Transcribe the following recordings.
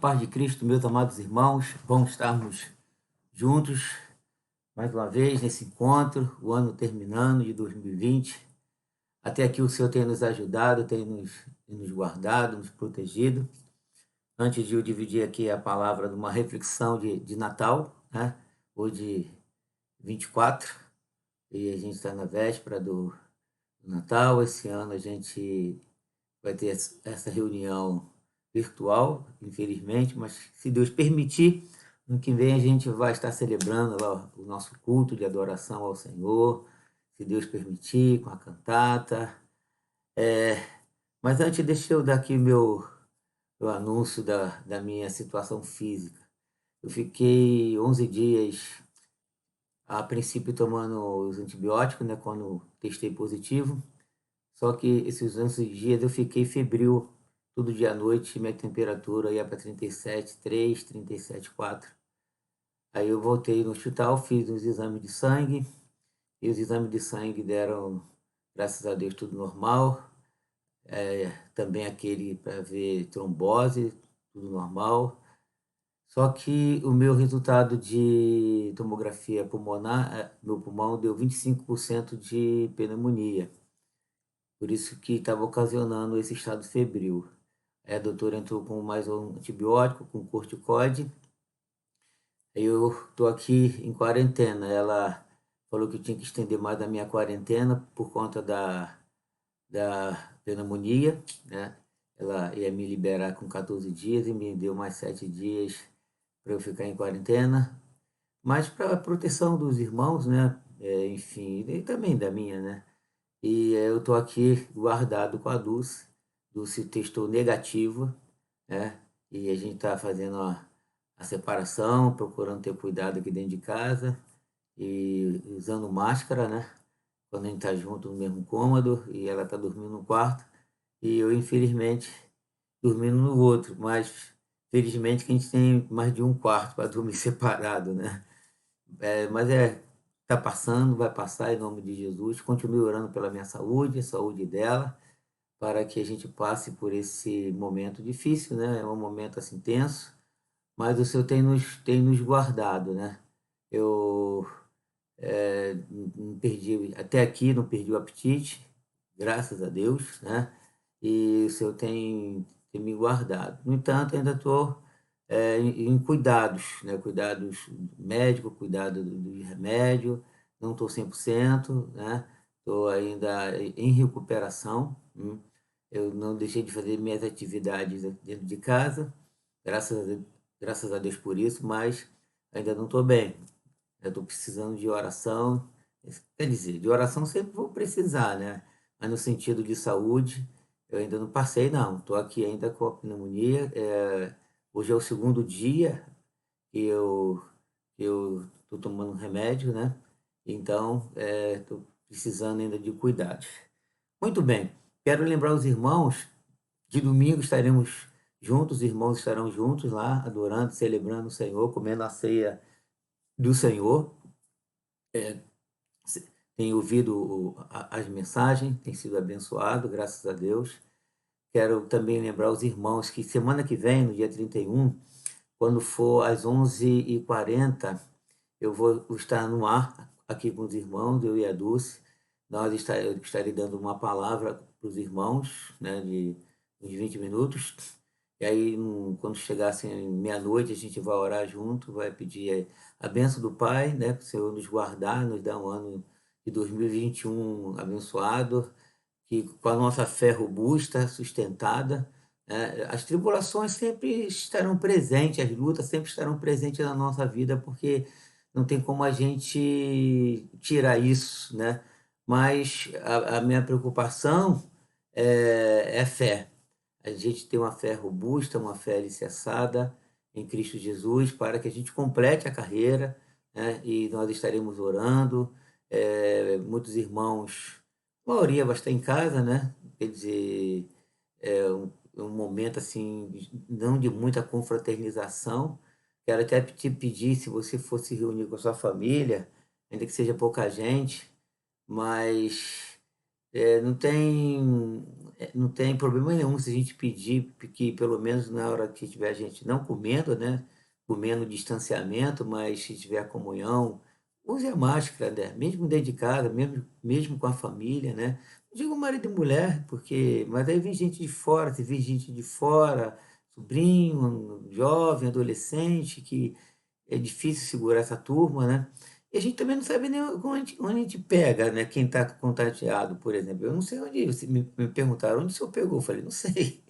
paz de Cristo, meus amados irmãos, bom estarmos juntos mais uma vez nesse encontro, o ano terminando de 2020. Até aqui o Senhor tem nos ajudado, tem nos guardado, nos protegido. Antes de eu dividir aqui a palavra de uma reflexão de Natal, né? Hoje 24, e a gente está na véspera do Natal. Esse ano a gente vai ter essa reunião virtual, infelizmente, mas se Deus permitir, no que vem a gente vai estar celebrando lá o nosso culto de adoração ao Senhor, se Deus permitir, com a cantata. Mas antes, deixa eu dar aqui meu anúncio da minha situação física. Eu fiquei 11 dias, a princípio, tomando os antibióticos, né, quando testei positivo. Só que esses 11 dias eu fiquei febril, todo dia à noite, minha temperatura ia para 37,3, 37,4. Aí eu voltei no hospital, fiz uns exames de sangue, e os exames de sangue deram, graças a Deus, tudo normal. Também aquele para ver trombose, tudo normal. Só que o meu resultado de tomografia pulmonar, meu pulmão deu 25% de pneumonia. Por isso que estava ocasionando esse estado febril. Aí a doutora entrou com mais um antibiótico, com corticoide. Aí eu estou aqui em quarentena. Ela falou que eu tinha que estender mais a minha quarentena por conta da pneumonia, né? Ela ia me liberar com 14 dias e me deu mais 7 dias para eu ficar em quarentena. Mas para a proteção dos irmãos, né? Enfim, e também da minha, né? E eu estou aqui guardado com a Dulce. Dulce testou negativo, né? E a gente está fazendo a separação, procurando ter cuidado aqui dentro de casa e usando máscara, né? Quando a gente está junto no mesmo cômodo e ela está dormindo no quarto e eu, infelizmente, dormindo no outro. Mas, felizmente, que a gente tem mais de um quarto para dormir separado, né? Mas tá passando, vai passar em nome de Jesus. Continue orando pela minha saúde, a saúde dela, para que a gente passe por esse momento difícil, né? É um momento assim tenso, mas o Senhor tem nos guardado, né? Eu não perdi, até aqui não perdi o apetite, graças a Deus, né? E o Senhor tem me guardado. No entanto, ainda estou em cuidados, né? Cuidados médicos, cuidado do remédio, não estou 100%, né? Estou ainda em recuperação. Eu não deixei de fazer minhas atividades dentro de casa, graças a Deus por isso, mas ainda não estou bem. Eu estou precisando de oração. Quer dizer, de oração sempre vou precisar, né? Mas no sentido de saúde, eu ainda não passei, não. Estou aqui ainda com a pneumonia. Hoje é o segundo dia que eu estou tomando remédio, né? Então, estou precisando ainda de cuidados. Muito bem. Quero lembrar os irmãos que domingo estaremos juntos, os irmãos estarão juntos lá, adorando, celebrando o Senhor, comendo a ceia do Senhor. Tenho ouvido as mensagens, tem sido abençoado, graças a Deus. Quero também lembrar os irmãos que semana que vem, no dia 31, quando for às 11h40, eu vou estar no ar aqui com os irmãos, eu e a Dulce. Eu estarei dando uma palavra para os irmãos, né, de uns 20 minutos. E aí, quando chegar assim, meia-noite, a gente vai orar junto, vai pedir a bênção do Pai, né, para o Senhor nos guardar, nos dar um ano de 2021 abençoado, que com a nossa fé robusta, sustentada, né, as tribulações sempre estarão presentes, as lutas sempre estarão presentes na nossa vida, porque não tem como a gente tirar isso, né? Mas a minha preocupação é fé. A gente tem uma fé robusta, uma fé alicerçada em Cristo Jesus, para que a gente complete a carreira, né? E nós estaremos orando. Muitos irmãos, a maioria vai estar em casa, né? Quer dizer, um momento assim, não de muita confraternização. Quero até te pedir, se você fosse reunir com a sua família, ainda que seja pouca gente, mas não tem problema nenhum se a gente pedir que pelo menos na hora que tiver a gente não comendo, né, comendo distanciamento, mas se tiver comunhão, use a máscara, né, mesmo dentro de casa, mesmo com a família, né. Não digo marido e mulher, porque mas aí vem gente de fora, se vir gente de fora, sobrinho, jovem, adolescente, que é difícil segurar essa turma, né. E a gente também não sabe nem onde a gente pega, né, quem está contagiado, por exemplo. Eu não sei onde se me perguntaram: "Onde o senhor pegou?" Eu falei: "Não sei",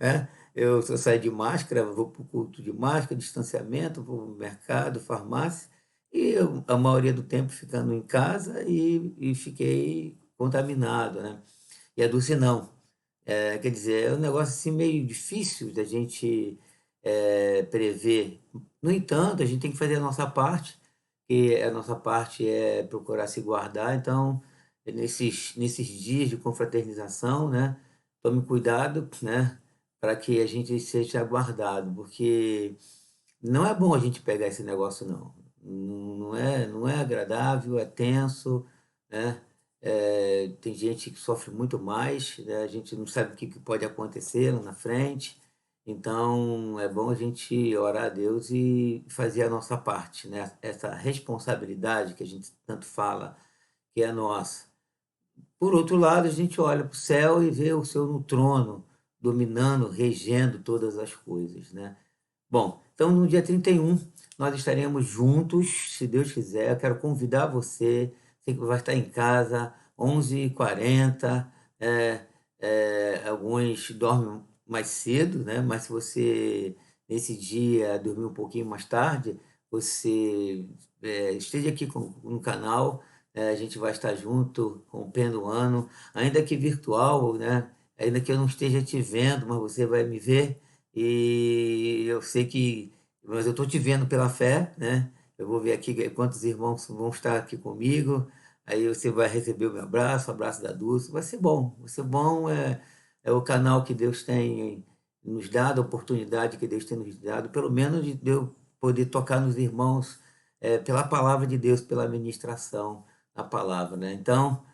né. Eu saio de máscara, vou para o culto de máscara, distanciamento, vou ao mercado, farmácia, e eu a maioria do tempo ficando em casa e fiquei contaminado, né. E a Dulce não. Quer dizer, é um negócio, assim, meio difícil da gente, prever. No entanto, a gente tem que fazer a nossa parte, e a nossa parte é procurar se guardar, então, nesses dias de confraternização, né, tome cuidado, né, para que a gente seja guardado, porque não é bom a gente pegar esse negócio não. Não é agradável, é tenso, né, tem gente que sofre muito mais, né, a gente não sabe o que pode acontecer lá na frente, então é bom a gente orar a Deus e fazer a nossa parte, né, essa responsabilidade que a gente tanto fala, que é nossa. Por outro lado, a gente olha para o céu e vê o Senhor no trono, dominando, regendo todas as coisas, né. Bom, então no dia 31 nós estaremos juntos, se Deus quiser. Eu quero convidar você, você que vai estar em casa, 11h40, alguns dormem mais cedo, né, mas se você nesse dia dormir um pouquinho mais tarde, você, esteja aqui no canal, a gente vai estar junto rompendo o ano, ainda que virtual, né, ainda que eu não esteja te vendo, mas você vai me ver. E eu sei que mas eu estou te vendo pela fé, né, eu vou ver aqui quantos irmãos vão estar aqui comigo, aí você vai receber o meu abraço, o abraço da Dulce, vai ser bom, é o canal que Deus tem nos dado, a oportunidade que Deus tem nos dado, pelo menos de eu poder tocar nos irmãos, pela palavra de Deus, pela ministração da palavra, né. Então,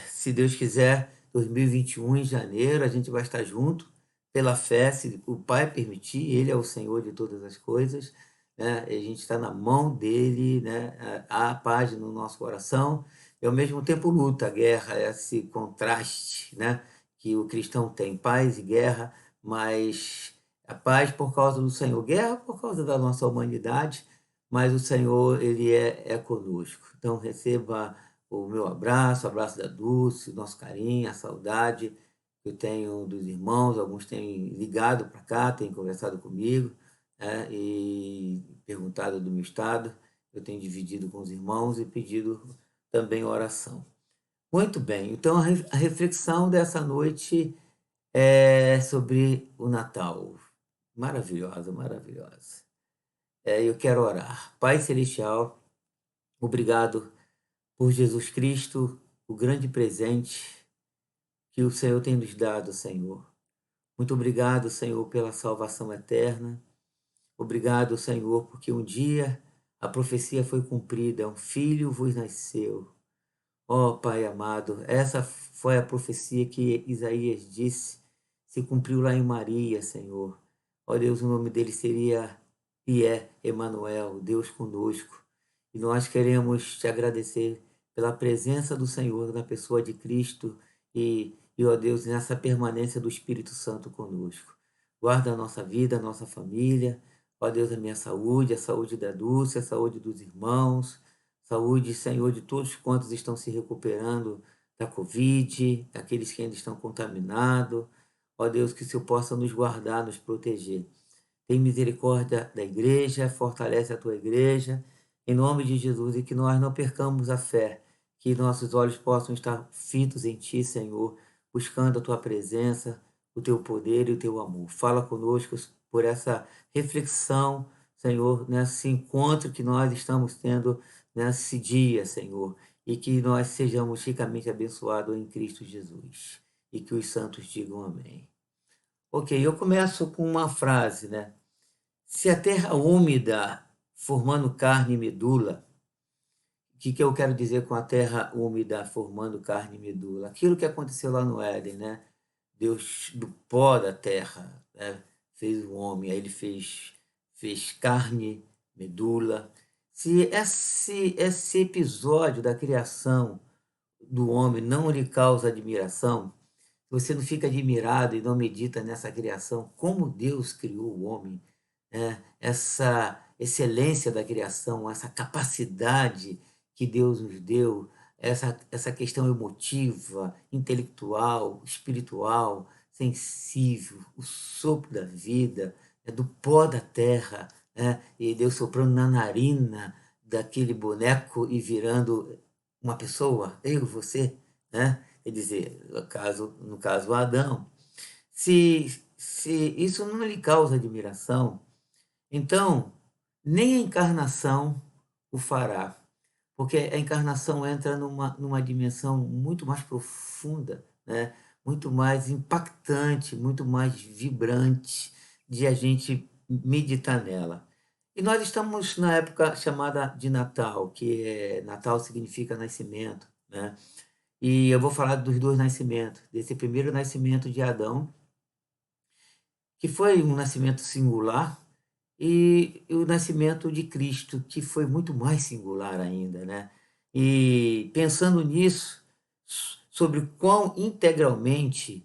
se Deus quiser, 2021 em janeiro, a gente vai estar junto, pela fé, se o Pai permitir, Ele é o Senhor de todas as coisas, né, e a gente está na mão dele, né, há paz no nosso coração, e ao mesmo tempo luta, guerra, esse contraste, né, que o cristão tem, paz e guerra, mas a paz por causa do Senhor, guerra por causa da nossa humanidade, mas o Senhor, Ele é conosco. Então receba o meu abraço, o abraço da Dulce, o nosso carinho, a saudade que eu tenho dos irmãos, alguns têm ligado para cá, têm conversado comigo, né, e perguntado do meu estado, eu tenho dividido com os irmãos e pedido também oração. Muito bem, então a reflexão dessa noite é sobre o Natal. Maravilhosa, maravilhosa. Eu quero orar. Pai celestial, obrigado por Jesus Cristo, o grande presente que o Senhor tem nos dado, Senhor. Muito obrigado, Senhor, pela salvação eterna. Obrigado, Senhor, porque um dia a profecia foi cumprida, um filho vos nasceu. Ó Pai amado, essa foi a profecia que Isaías disse, se cumpriu lá em Maria, Senhor. Ó Deus, o nome dele seria e é Emanuel, Deus conosco. E nós queremos te agradecer pela presença do Senhor na pessoa de Cristo ó Deus, nessa permanência do Espírito Santo conosco. Guarda a nossa vida, a nossa família, ó Deus, a minha saúde, a saúde da Dulce, a saúde dos irmãos, saúde, Senhor, de todos quantos estão se recuperando da Covid, daqueles que ainda estão contaminados. Ó Deus, que o Senhor possa nos guardar, nos proteger. Tem misericórdia da igreja, fortalece a tua igreja, em nome de Jesus, e que nós não percamos a fé, que nossos olhos possam estar fitos em ti, Senhor, buscando a tua presença, o teu poder e o teu amor. Fala conosco por essa reflexão, Senhor, nesse encontro que nós estamos tendo nesse dia, Senhor, e que nós sejamos ricamente abençoados em Cristo Jesus. E que os santos digam amém. Ok, eu começo com uma frase, né? Se a terra úmida, formando carne e medula, que eu quero dizer com a terra úmida formando carne e medula? Aquilo que aconteceu lá no Éden, né? Deus, do pó da terra, né, fez o homem, aí ele fez carne, medula. Se esse episódio da criação do homem não lhe causa admiração, você não fica admirado e não medita nessa criação, como Deus criou o homem, né? Essa excelência da criação, essa capacidade que Deus nos deu, essa questão emotiva, intelectual, espiritual, sensível, o sopro da vida, do pó da terra, né? E Deus soprando na narina daquele boneco e virando uma pessoa, eu, você, né? Quer dizer, no caso Adão. Se isso não lhe causa admiração, então nem a encarnação o fará, porque a encarnação entra numa dimensão muito mais profunda, né? Muito mais impactante, muito mais vibrante de a gente meditar nela. E nós estamos na época chamada de Natal, que Natal significa nascimento, né? E eu vou falar dos dois nascimentos, desse primeiro nascimento de Adão, que foi um nascimento singular, e o nascimento de Cristo, que foi muito mais singular ainda, né? E pensando nisso, sobre quão integralmente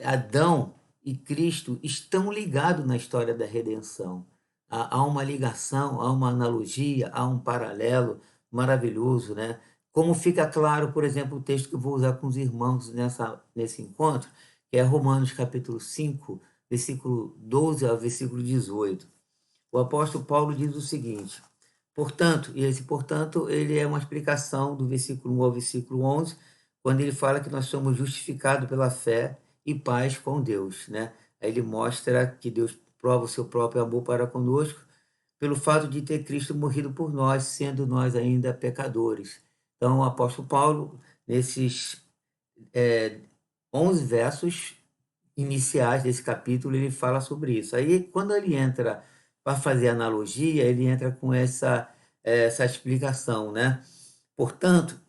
Adão e Cristo estão ligados na história da redenção. Há uma ligação, há uma analogia, há um paralelo maravilhoso, né? Como fica claro, por exemplo, o texto que eu vou usar com os irmãos nesse encontro, que é Romanos capítulo 5, versículo 12 ao versículo 18. O apóstolo Paulo diz o seguinte: portanto, e esse portanto, ele é uma explicação do versículo 1 ao versículo 11, quando ele fala que nós somos justificados pela fé e paz com Deus, né? Aí ele mostra que Deus prova o seu próprio amor para conosco pelo fato de ter Cristo morrido por nós, sendo nós ainda pecadores. Então, o apóstolo Paulo, nesses 11 versos iniciais desse capítulo, ele fala sobre isso. Aí, quando ele entra para fazer analogia, ele entra com essa explicação, né? Portanto,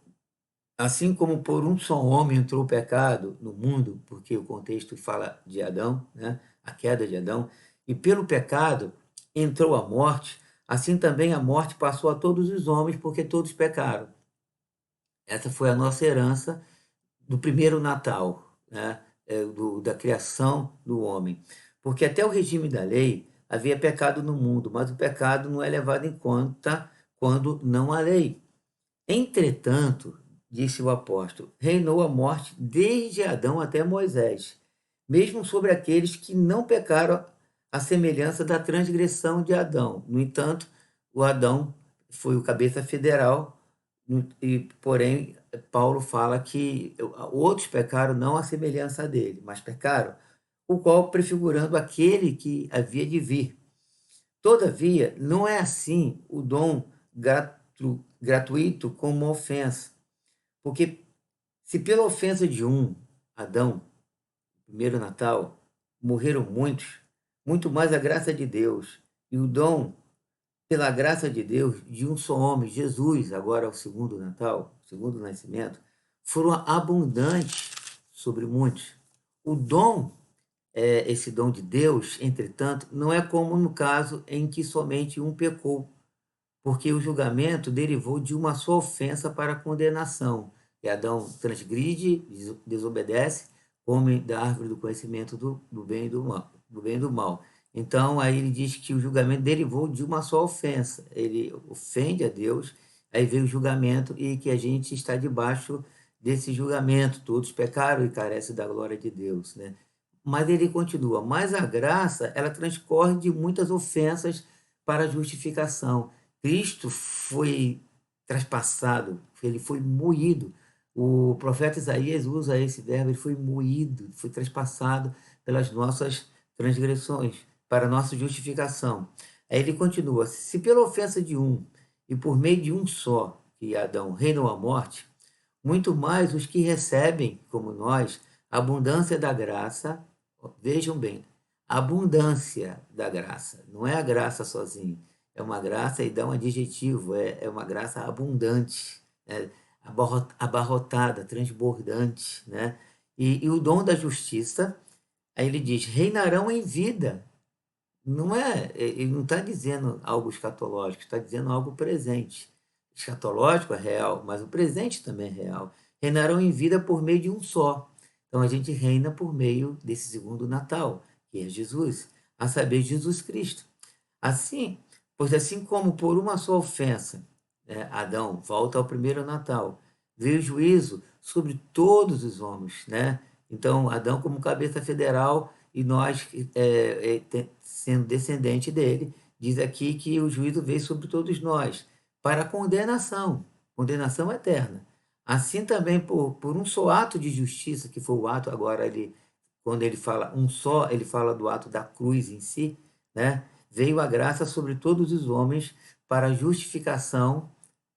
assim como por um só homem entrou o pecado no mundo, porque o contexto fala de Adão, né? A queda de Adão, e pelo pecado entrou a morte, assim também a morte passou a todos os homens, porque todos pecaram. Essa foi a nossa herança do primeiro Natal, né? Da criação do homem. Porque até o regime da lei havia pecado no mundo, mas o pecado não é levado em conta quando não há lei. Entretanto, disse o apóstolo, reinou a morte desde Adão até Moisés, mesmo sobre aqueles que não pecaram à semelhança da transgressão de Adão. No entanto, o Adão foi o cabeça federal, e, porém, Paulo fala que outros pecaram não à semelhança dele, mas pecaram, o qual prefigurando aquele que havia de vir. Todavia, não é assim o dom gratuito como uma ofensa, porque se pela ofensa de um, Adão, primeiro Natal, morreram muitos, muito mais a graça de Deus e o dom pela graça de Deus de um só homem, Jesus, agora o segundo Natal, o segundo nascimento, foram abundantes sobre muitos. O dom, esse dom de Deus, entretanto, não é como no caso em que somente um pecou, porque o julgamento derivou de uma só ofensa para a condenação. E Adão transgride, desobedece, come da árvore do conhecimento do bem e do mal, do bem e do mal. Então, aí ele diz que o julgamento derivou de uma só ofensa. Ele ofende a Deus, aí veio o julgamento e que a gente está debaixo desse julgamento. Todos pecaram e carecem da glória de Deus, né? Mas ele continua, mas a graça, ela transcorre de muitas ofensas para a justificação. Cristo foi traspassado, ele foi moído. O profeta Isaías usa esse verbo, ele foi moído, foi traspassado pelas nossas transgressões, para a nossa justificação. Aí ele continua: se pela ofensa de um e por meio de um só, que Adão, reinou a morte, muito mais os que recebem, como nós, a abundância da graça, vejam bem, a abundância da graça, não é a graça sozinha, é uma graça, e dá um adjetivo, é uma graça abundante, abarrotada, transbordante, né? E o dom da justiça, aí ele diz, reinarão em vida. Não é, ele não está dizendo algo escatológico, está dizendo algo presente. Escatológico é real, mas o presente também é real. Reinarão em vida por meio de um só. Então a gente reina por meio desse segundo Natal, que é Jesus, a saber, Jesus Cristo. Assim, pois assim como por uma só ofensa, Adão volta ao primeiro Natal, veio juízo sobre todos os homens, né? Então, Adão como cabeça federal e nós, sendo descendente dele, diz aqui que o juízo veio sobre todos nós, para condenação, condenação eterna. Assim também por um só ato de justiça, que foi o ato agora, quando ele fala um só, ele fala do ato da cruz em si, né? Veio a graça sobre todos os homens para a justificação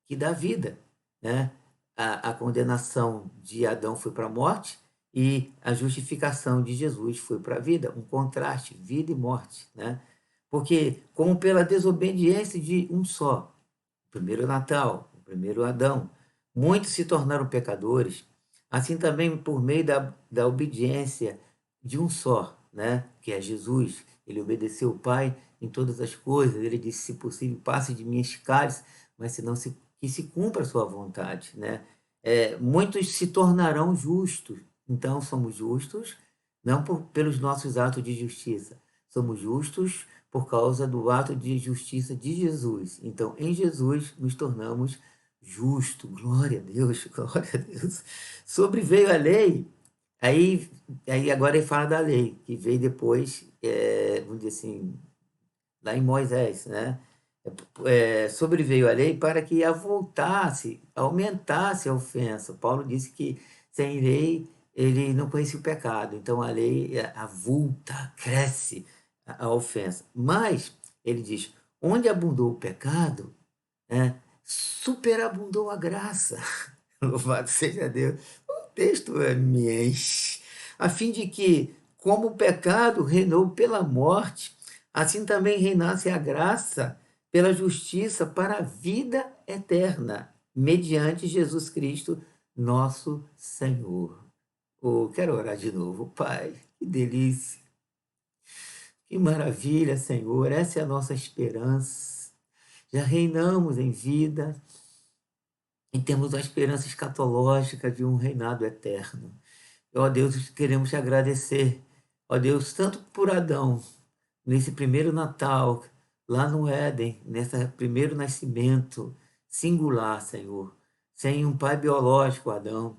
que dá vida, né? A condenação de Adão foi para a morte e a justificação de Jesus foi para a vida, um contraste, vida e morte, né? Porque como pela desobediência de um só, o primeiro Natal, o primeiro Adão, muitos se tornaram pecadores, assim também por meio da obediência de um só, né? Que é Jesus. Ele obedeceu o Pai em todas as coisas. Ele disse, se possível, passe de mim este cálice, mas se não se, que se cumpra a sua vontade, né? Muitos se tornarão justos. Então, somos justos não pelos nossos atos de justiça. Somos justos por causa do ato de justiça de Jesus. Então, em Jesus, nos tornamos justos. Glória a Deus, glória a Deus. Sobreveio a lei, aí agora ele fala da lei, que veio depois, vamos dizer assim, lá em Moisés, né? Sobreveio a lei para que avultasse, aumentasse a ofensa. Paulo disse que sem lei ele não conhecia o pecado, então a lei avulta, cresce a ofensa. Mas ele diz: onde abundou o pecado, superabundou a graça. Louvado seja Deus. O texto me enche. A fim de que, como o pecado reinou pela morte, assim também reinasse a graça pela justiça para a vida eterna, mediante Jesus Cristo, nosso Senhor. Oh, quero orar de novo, Pai. Que delícia, que maravilha, Senhor. Essa é a nossa esperança. Já reinamos em vida, e temos a esperança escatológica de um reinado eterno. Ó Deus, queremos te agradecer, ó Deus, tanto por Adão, nesse primeiro Natal, lá no Éden, nesse primeiro nascimento singular, Senhor, sem um pai biológico, Adão.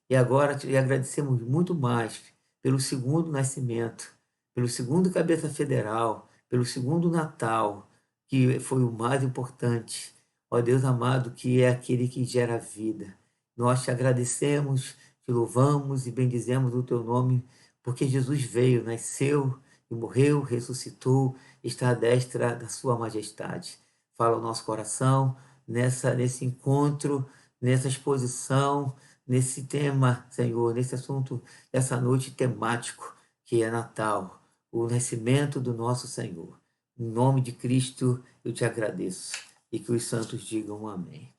E agora te agradecemos muito mais pelo segundo nascimento, pelo segundo cabeça federal, pelo segundo Natal, que foi o mais importante. Ó Deus amado, que é aquele que gera vida. Nós te agradecemos, te louvamos e bendizemos o teu nome, porque Jesus veio, nasceu e morreu, ressuscitou, está à destra da sua majestade. Fala o nosso coração nesse encontro, nessa exposição, nesse tema, Senhor, nesse assunto, essa noite temático que é Natal, o nascimento do nosso Senhor. Em nome de Cristo, eu te agradeço e que os santos digam amém.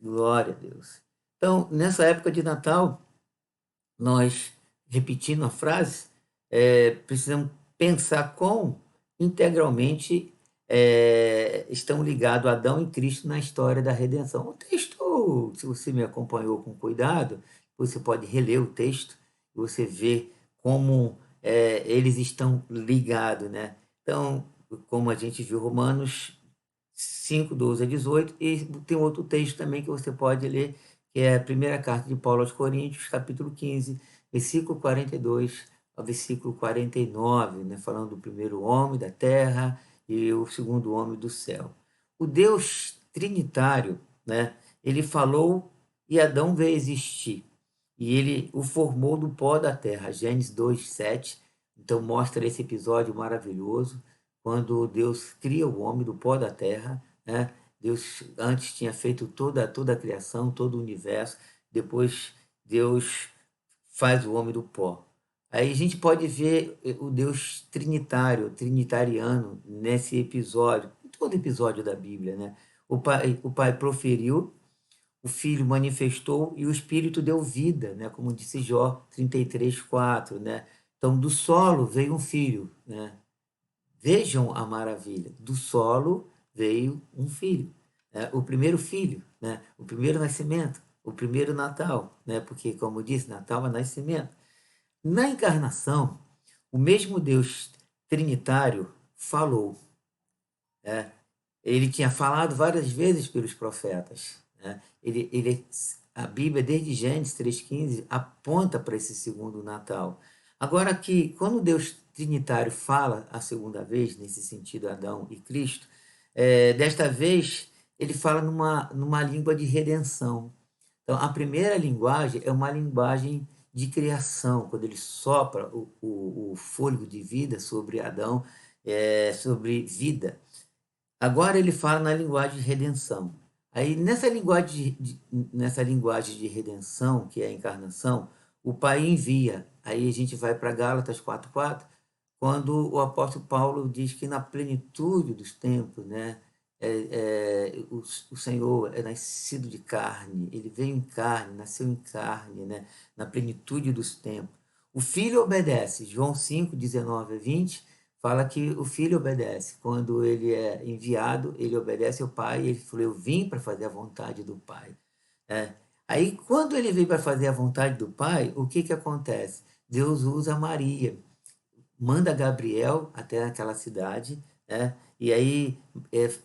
Glória a Deus. Então, nessa época de Natal, nós, repetindo a frase, precisamos pensar quão integralmente estão ligados Adão e Cristo na história da redenção. O texto, se você me acompanhou com cuidado, você pode reler o texto e você vê como eles estão ligados, né? Então, como a gente viu, Romanos 5, 12 a 18, e tem outro texto também que você pode ler, que é a primeira carta de Paulo aos Coríntios, capítulo 15, versículo 42 ao versículo 49, né, falando do primeiro homem da terra e o segundo homem do céu. O Deus trinitário, né, ele falou e Adão veio existir, e ele o formou do pó da terra, Gênesis 2, 7, então mostra esse episódio maravilhoso, quando Deus cria o homem do pó da terra, né? Deus antes tinha feito toda a criação, todo o universo, depois Deus faz o homem do pó. Aí a gente pode ver o Deus trinitário, trinitariano, nesse episódio. todo episódio da Bíblia, né? O pai proferiu, o filho manifestou e o espírito deu vida, né? Como disse Jó 33:4, né? Então, do solo veio um filho, né? Vejam a maravilha. Do solo veio um filho, né? O primeiro filho, né? O primeiro nascimento, o primeiro Natal, né? Porque, como eu disse, Natal é nascimento. Na encarnação, o mesmo Deus trinitário falou, né? Ele tinha falado várias vezes pelos profetas, né? A Bíblia, desde Gênesis 3,15, aponta para esse segundo Natal. Agora que, quando Deus Trinitário fala a segunda vez, nesse sentido, Adão e Cristo, desta vez ele fala numa língua de redenção. Então, a primeira linguagem é uma linguagem de criação, quando ele sopra o fôlego de vida sobre Adão, sobre vida. Agora ele fala na linguagem de redenção. Aí, nessa linguagem de redenção, que é a encarnação, o Pai envia. Aí a gente vai para Gálatas 4:4, quando o apóstolo Paulo diz que na plenitude dos tempos, né, o Senhor é nascido de carne, ele veio em carne, nasceu em carne, né, na plenitude dos tempos. O Filho obedece. João 5:19-20 fala que o Filho obedece. Quando ele é enviado, ele obedece ao Pai. Ele falou: eu vim para fazer a vontade do Pai. É. Aí, quando ele veio para fazer a vontade do Pai, o que acontece? Deus usa Maria, manda Gabriel até aquela cidade, né? E aí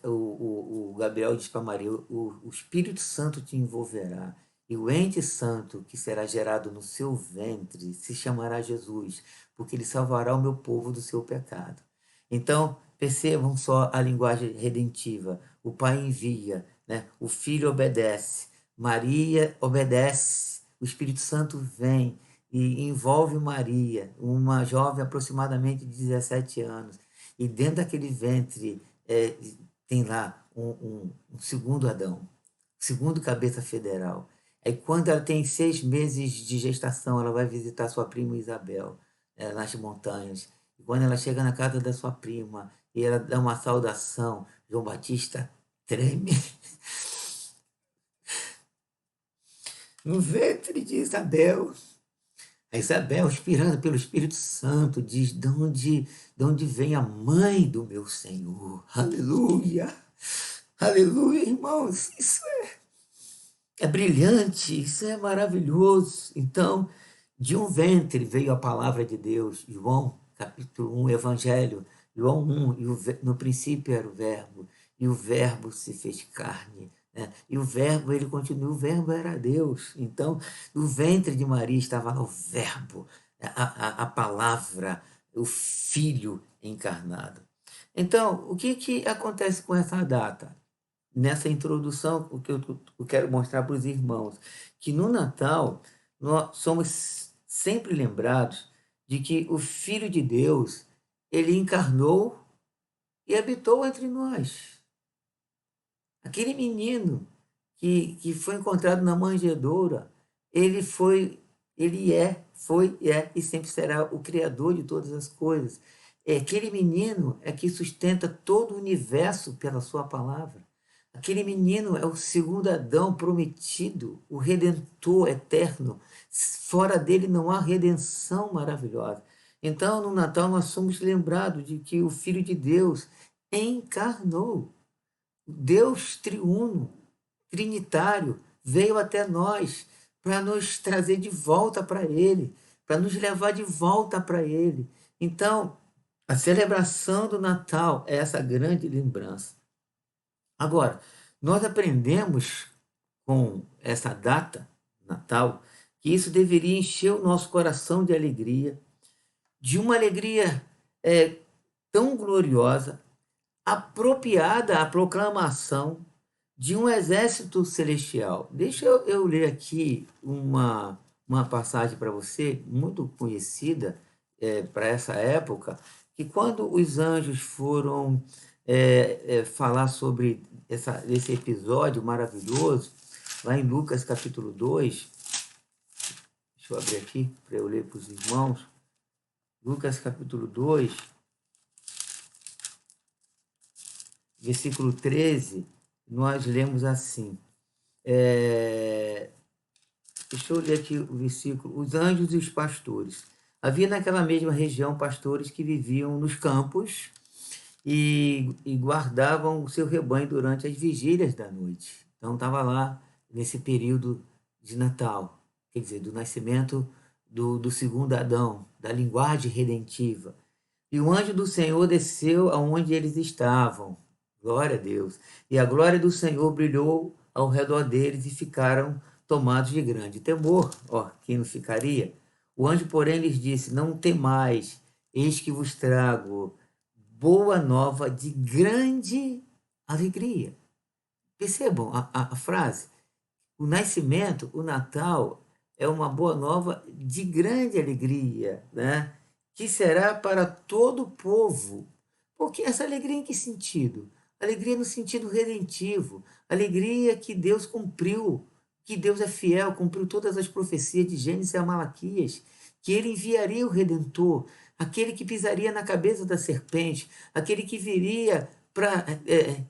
o Gabriel diz para Maria: o Espírito Santo te envolverá, e o ente santo que será gerado no seu ventre se chamará Jesus, porque ele salvará o meu povo do seu pecado. Então, percebam só a linguagem redentiva. O Pai envia, né? O Filho obedece, Maria obedece, o Espírito Santo vem e envolve Maria, uma jovem aproximadamente de 17 anos, e dentro daquele ventre tem lá um segundo Adão, segundo cabeça federal. Aí quando ela tem 6 meses de gestação, ela vai visitar sua prima Isabel, nas montanhas. E quando ela chega na casa da sua prima e ela dá uma saudação, João Batista treme. No ventre de Isabel, a Isabel, inspirada pelo Espírito Santo, diz: de onde vem a mãe do meu Senhor? Aleluia! Aleluia, irmãos! Isso é brilhante, isso é maravilhoso. Então, de um ventre veio a palavra de Deus. João, capítulo 1, Evangelho. João 1, no princípio era o Verbo, e o Verbo se fez carne, né? E o Verbo, ele continua, o Verbo era Deus. Então, no ventre de Maria estava lá o Verbo, a palavra, o Filho encarnado. Então, o que acontece com essa data? Nessa introdução, o que eu quero mostrar para os irmãos, que no Natal nós somos sempre lembrados de que o Filho de Deus, ele encarnou e habitou entre nós. Aquele menino que foi encontrado na manjedoura, ele foi, foi, e sempre será o Criador de todas as coisas. Aquele menino é que sustenta todo o universo pela sua palavra. Aquele menino é o segundo Adão prometido, o Redentor eterno. Fora dele não há redenção maravilhosa. Então, no Natal, nós somos lembrados de que o Filho de Deus encarnou. Deus triuno, trinitário, veio até nós para nos trazer de volta para Ele, para nos levar de volta para Ele. Então, a celebração do Natal é essa grande lembrança. Agora, nós aprendemos com essa data, Natal, que isso deveria encher o nosso coração de alegria, de uma alegria tão gloriosa, apropriada à proclamação de um exército celestial. Deixa eu ler aqui uma passagem para você, muito conhecida para essa época, que quando os anjos foram falar sobre esse episódio maravilhoso, lá em Lucas capítulo 2, deixa eu abrir aqui para eu ler para os irmãos, Lucas capítulo 2, versículo 13, nós lemos assim. Deixa eu ler aqui o versículo. Os anjos e os pastores. Havia naquela mesma região pastores que viviam nos campos e guardavam o seu rebanho durante as vigílias da noite. Então, estava lá nesse período de Natal, quer dizer, do nascimento do segundo Adão, da linguagem redentiva. E o anjo do Senhor desceu aonde eles estavam. Glória a Deus. E a glória do Senhor brilhou ao redor deles e ficaram tomados de grande temor. Ó, quem não ficaria? O anjo, porém, lhes disse: Não temais, eis que vos trago boa nova de grande alegria. Percebam a frase? O nascimento, o Natal, é uma boa nova de grande alegria, né? Que será para todo o povo. Porque essa alegria em que sentido? Alegria no sentido redentivo, alegria que Deus cumpriu, que Deus é fiel, cumpriu todas as profecias de Gênesis a Malaquias, que ele enviaria o Redentor, aquele que pisaria na cabeça da serpente, aquele que viria para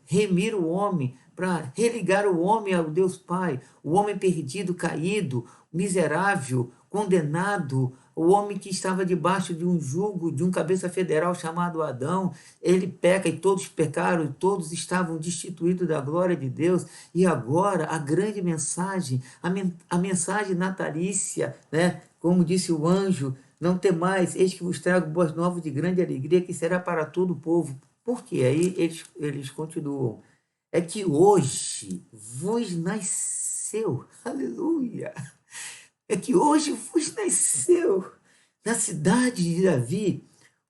remir o homem, para religar o homem ao Deus Pai, o homem perdido, caído, miserável, condenado, o homem que estava debaixo de um jugo, de um cabeça federal chamado Adão. Ele peca e todos pecaram, e todos estavam destituídos da glória de Deus. E agora a grande mensagem, a mensagem natalícia, né? Como disse o anjo: Não temais, eis que vos trago boas novas de grande alegria, que será para todo o povo. Por quê? Aí eles continuam. É que hoje vos nasceu, aleluia, é que hoje vos nasceu na cidade de Davi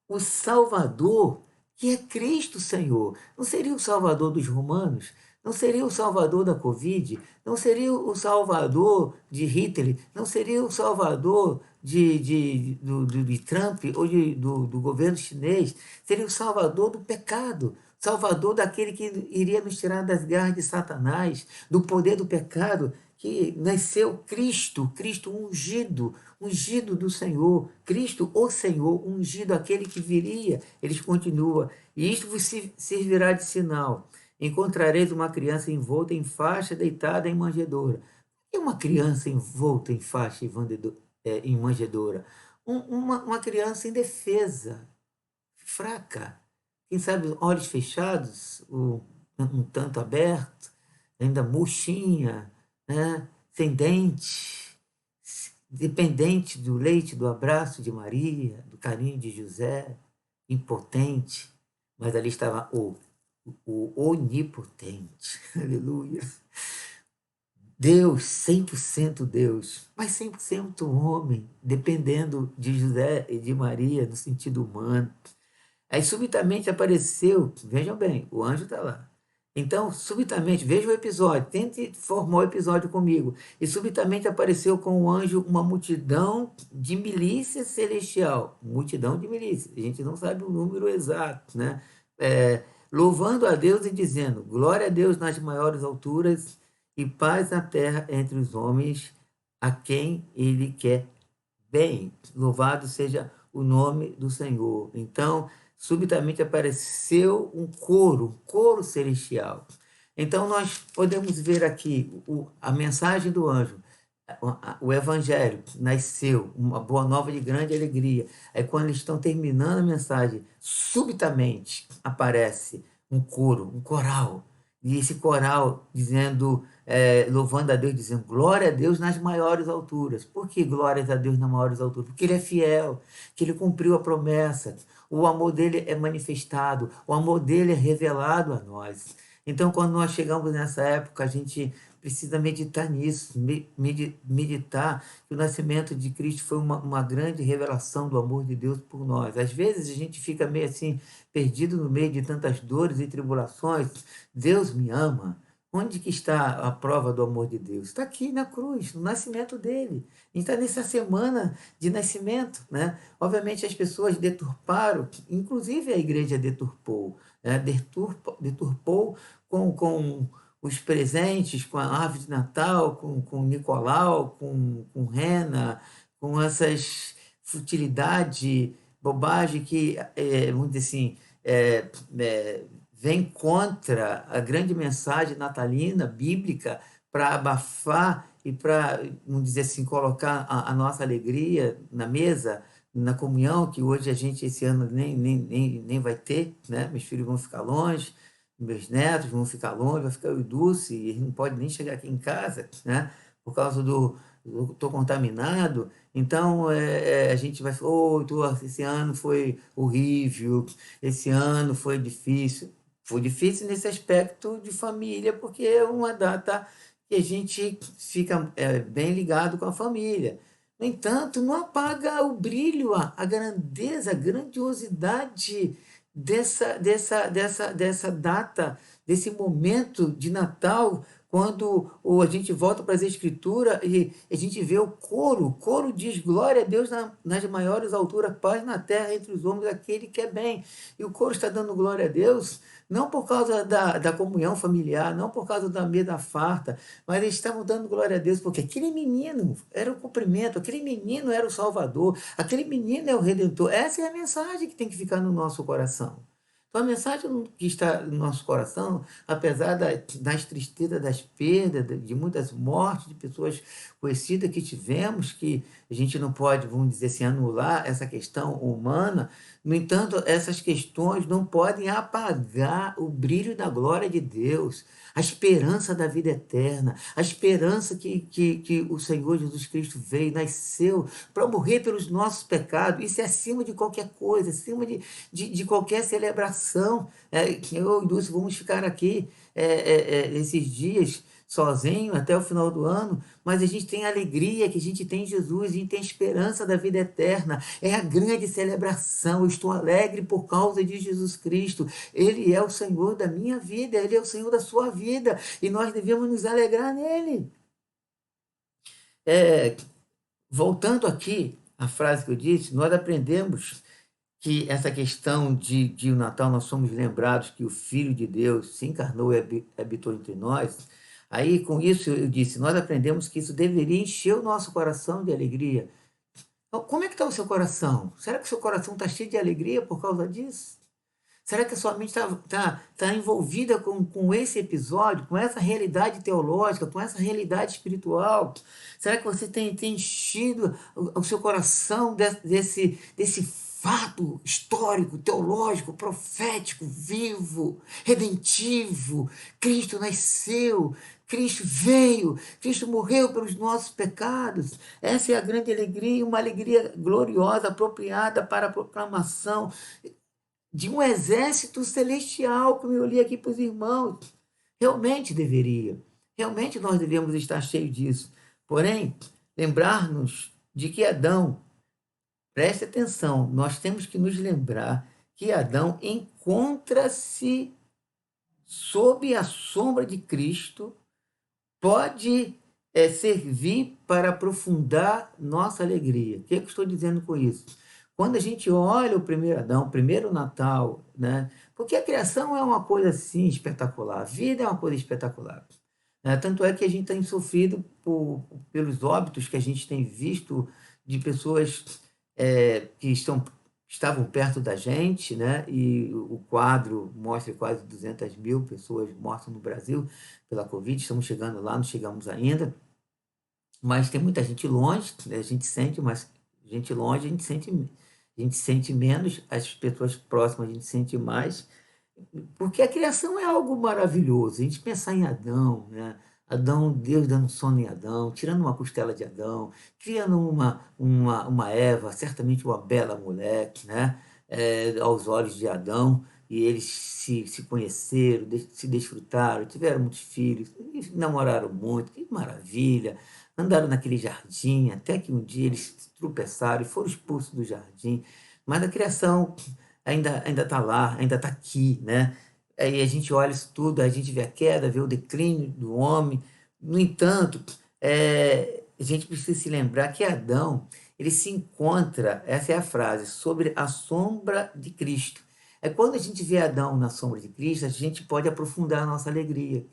o Salvador, que é Cristo Senhor. Não seria o Salvador dos romanos? Não seria o Salvador da Covid? Não seria o Salvador de Hitler? Não seria o Salvador de Trump ou do governo chinês? Seria o Salvador do pecado. Salvador daquele que iria nos tirar das garras de Satanás, do poder do pecado, que nasceu Cristo, Cristo ungido, ungido do Senhor, Cristo, o Senhor, ungido, aquele que viria. Eles continuam: E isto vos servirá de sinal. Encontrareis uma criança envolta em faixa, deitada em manjedoura. E uma criança envolta em faixa em manjedoura? Uma criança indefesa, fraca, quem sabe olhos fechados, um tanto aberto, ainda murchinha, né? Sem dente, dependente do leite, do abraço de Maria, do carinho de José, impotente, mas ali estava o onipotente, aleluia. Deus, 100% Deus, mas 100% homem, dependendo de José e de Maria no sentido humano. Aí subitamente apareceu, vejam bem, o anjo está lá. Então, subitamente, veja o episódio, tente formar o episódio comigo. E subitamente apareceu com o anjo uma multidão de milícia celestial. Multidão de milícia. A gente não sabe o número exato, né? Louvando a Deus e dizendo: Glória a Deus nas maiores alturas e paz na terra entre os homens a quem Ele quer bem. Louvado seja o nome do Senhor. Então, subitamente apareceu um coro celestial. Então, nós podemos ver aqui a mensagem do anjo. O evangelho nasceu, uma boa nova de grande alegria. Aí, quando eles estão terminando a mensagem, subitamente aparece um coro, um coral. E esse coral dizendo, louvando a Deus, dizendo: Glória a Deus nas maiores alturas. Por que glórias a Deus nas maiores alturas? Porque Ele é fiel, que Ele cumpriu a promessa. O amor dele é manifestado, o amor dele é revelado a nós. Então, quando nós chegamos nessa época, a gente precisa meditar nisso, meditar que o nascimento de Cristo foi uma grande revelação do amor de Deus por nós. Às vezes a gente fica meio assim, perdido no meio de tantas dores e tribulações. Deus me ama. Onde que está a prova do amor de Deus? Está aqui na cruz, no nascimento dele. A gente está nessa semana de nascimento, né? Obviamente as pessoas deturparam, inclusive a igreja deturpou, né? Deturpou com os presentes, com a árvore de Natal, com Nicolau, com Rena, com essas futilidade, bobagem que, vamos dizer assim, vem contra a grande mensagem natalina, bíblica, para abafar e para, vamos dizer assim, colocar a nossa alegria na mesa, na comunhão, que hoje a gente, esse ano, nem vai ter, né? Meus filhos vão ficar longe, meus netos vão ficar longe, vai ficar eu e o Dulce, e não pode nem chegar aqui em casa, né? Por causa do... Estou contaminado, então a gente vai falar, esse ano foi horrível, esse ano foi difícil. Foi difícil nesse aspecto de família, porque é uma data que a gente fica bem ligado com a família. No entanto, não apaga o brilho, a grandeza, a grandiosidade dessa data, desse momento de Natal, quando a gente volta para as Escrituras e a gente vê o coro diz glória a Deus nas maiores alturas, paz na terra entre os homens, aquele que é bem. E o coro está dando glória a Deus, não por causa da comunhão familiar, não por causa da mesa farta, mas eles estavam dando glória a Deus, porque aquele menino era o cumprimento, aquele menino era o Salvador, aquele menino é o Redentor. Essa é a mensagem que tem que ficar no nosso coração. Então, a mensagem que está no nosso coração, apesar das tristezas, das perdas, de muitas mortes de pessoas conhecidas que tivemos, que a gente não pode, vamos dizer assim, anular essa questão humana. No entanto, essas questões não podem apagar o brilho da glória de Deus, a esperança da vida eterna, a esperança que o Senhor Jesus Cristo veio, nasceu para morrer pelos nossos pecados. Isso é acima de qualquer coisa, acima de qualquer celebração. Que eu e Dulce vamos ficar aqui esses dias sozinho até o final do ano, mas a gente tem a alegria que a gente tem em Jesus, a gente tem a esperança da vida eterna. É a grande celebração. Eu estou alegre por causa de Jesus Cristo. Ele é o Senhor da minha vida, Ele é o Senhor da sua vida, e nós devemos nos alegrar nele. É, Voltando aqui à frase que eu disse, nós aprendemos que essa questão de o Natal, nós somos lembrados que o Filho de Deus se encarnou e habitou entre nós. Aí, com isso, eu disse, nós aprendemos que isso deveria encher o nosso coração de alegria. Então, como é que está o seu coração? Será que o seu coração está cheio de alegria por causa disso? Será que a sua mente tá envolvida com esse episódio, com essa realidade teológica, com essa realidade espiritual? Será que você tem enchido o seu coração desse fato histórico, teológico, profético, vivo, redentivo? Cristo nasceu, Cristo veio, Cristo morreu pelos nossos pecados. Essa é a grande alegria, uma alegria gloriosa, apropriada para a proclamação de um exército celestial, como eu li aqui para os irmãos. Realmente deveria. Realmente nós devemos estar cheios disso. Porém, lembrar-nos de que Adão, preste atenção, nós temos que nos lembrar que Adão encontra-se sob a sombra de Cristo, pode servir para aprofundar nossa alegria. O que eu estou dizendo com isso? Quando a gente olha o primeiro Adão, o primeiro Natal, né? Porque a criação é uma coisa assim espetacular, a vida é uma coisa espetacular. Né? Tanto é que a gente tem sofrido pelos óbitos que a gente tem visto de pessoas que estavam perto da gente, né? E o quadro mostra quase 200 mil pessoas mortas no Brasil pela Covid. Estamos chegando lá, não chegamos ainda, mas tem muita gente longe, né? A gente sente, mas gente longe a gente sente menos, as pessoas próximas a gente sente mais, porque a criação é algo maravilhoso. A gente pensar em Adão, né? Adão, Deus dando sono em Adão, tirando uma costela de Adão, criando uma Eva, certamente uma bela mulher, né? Aos olhos de Adão, e eles se conheceram, se desfrutaram, tiveram muitos filhos, e namoraram muito, que maravilha! Andaram naquele jardim, até que um dia eles tropeçaram e foram expulsos do jardim. Mas a criação ainda está lá, ainda está aqui, né? Aí a gente olha isso tudo, a gente vê a queda, vê o declínio do homem. No entanto, a gente precisa se lembrar que Adão, ele se encontra, essa é a frase, sobre a sombra de Cristo. É quando a gente vê Adão na sombra de Cristo, a gente pode aprofundar a nossa alegria.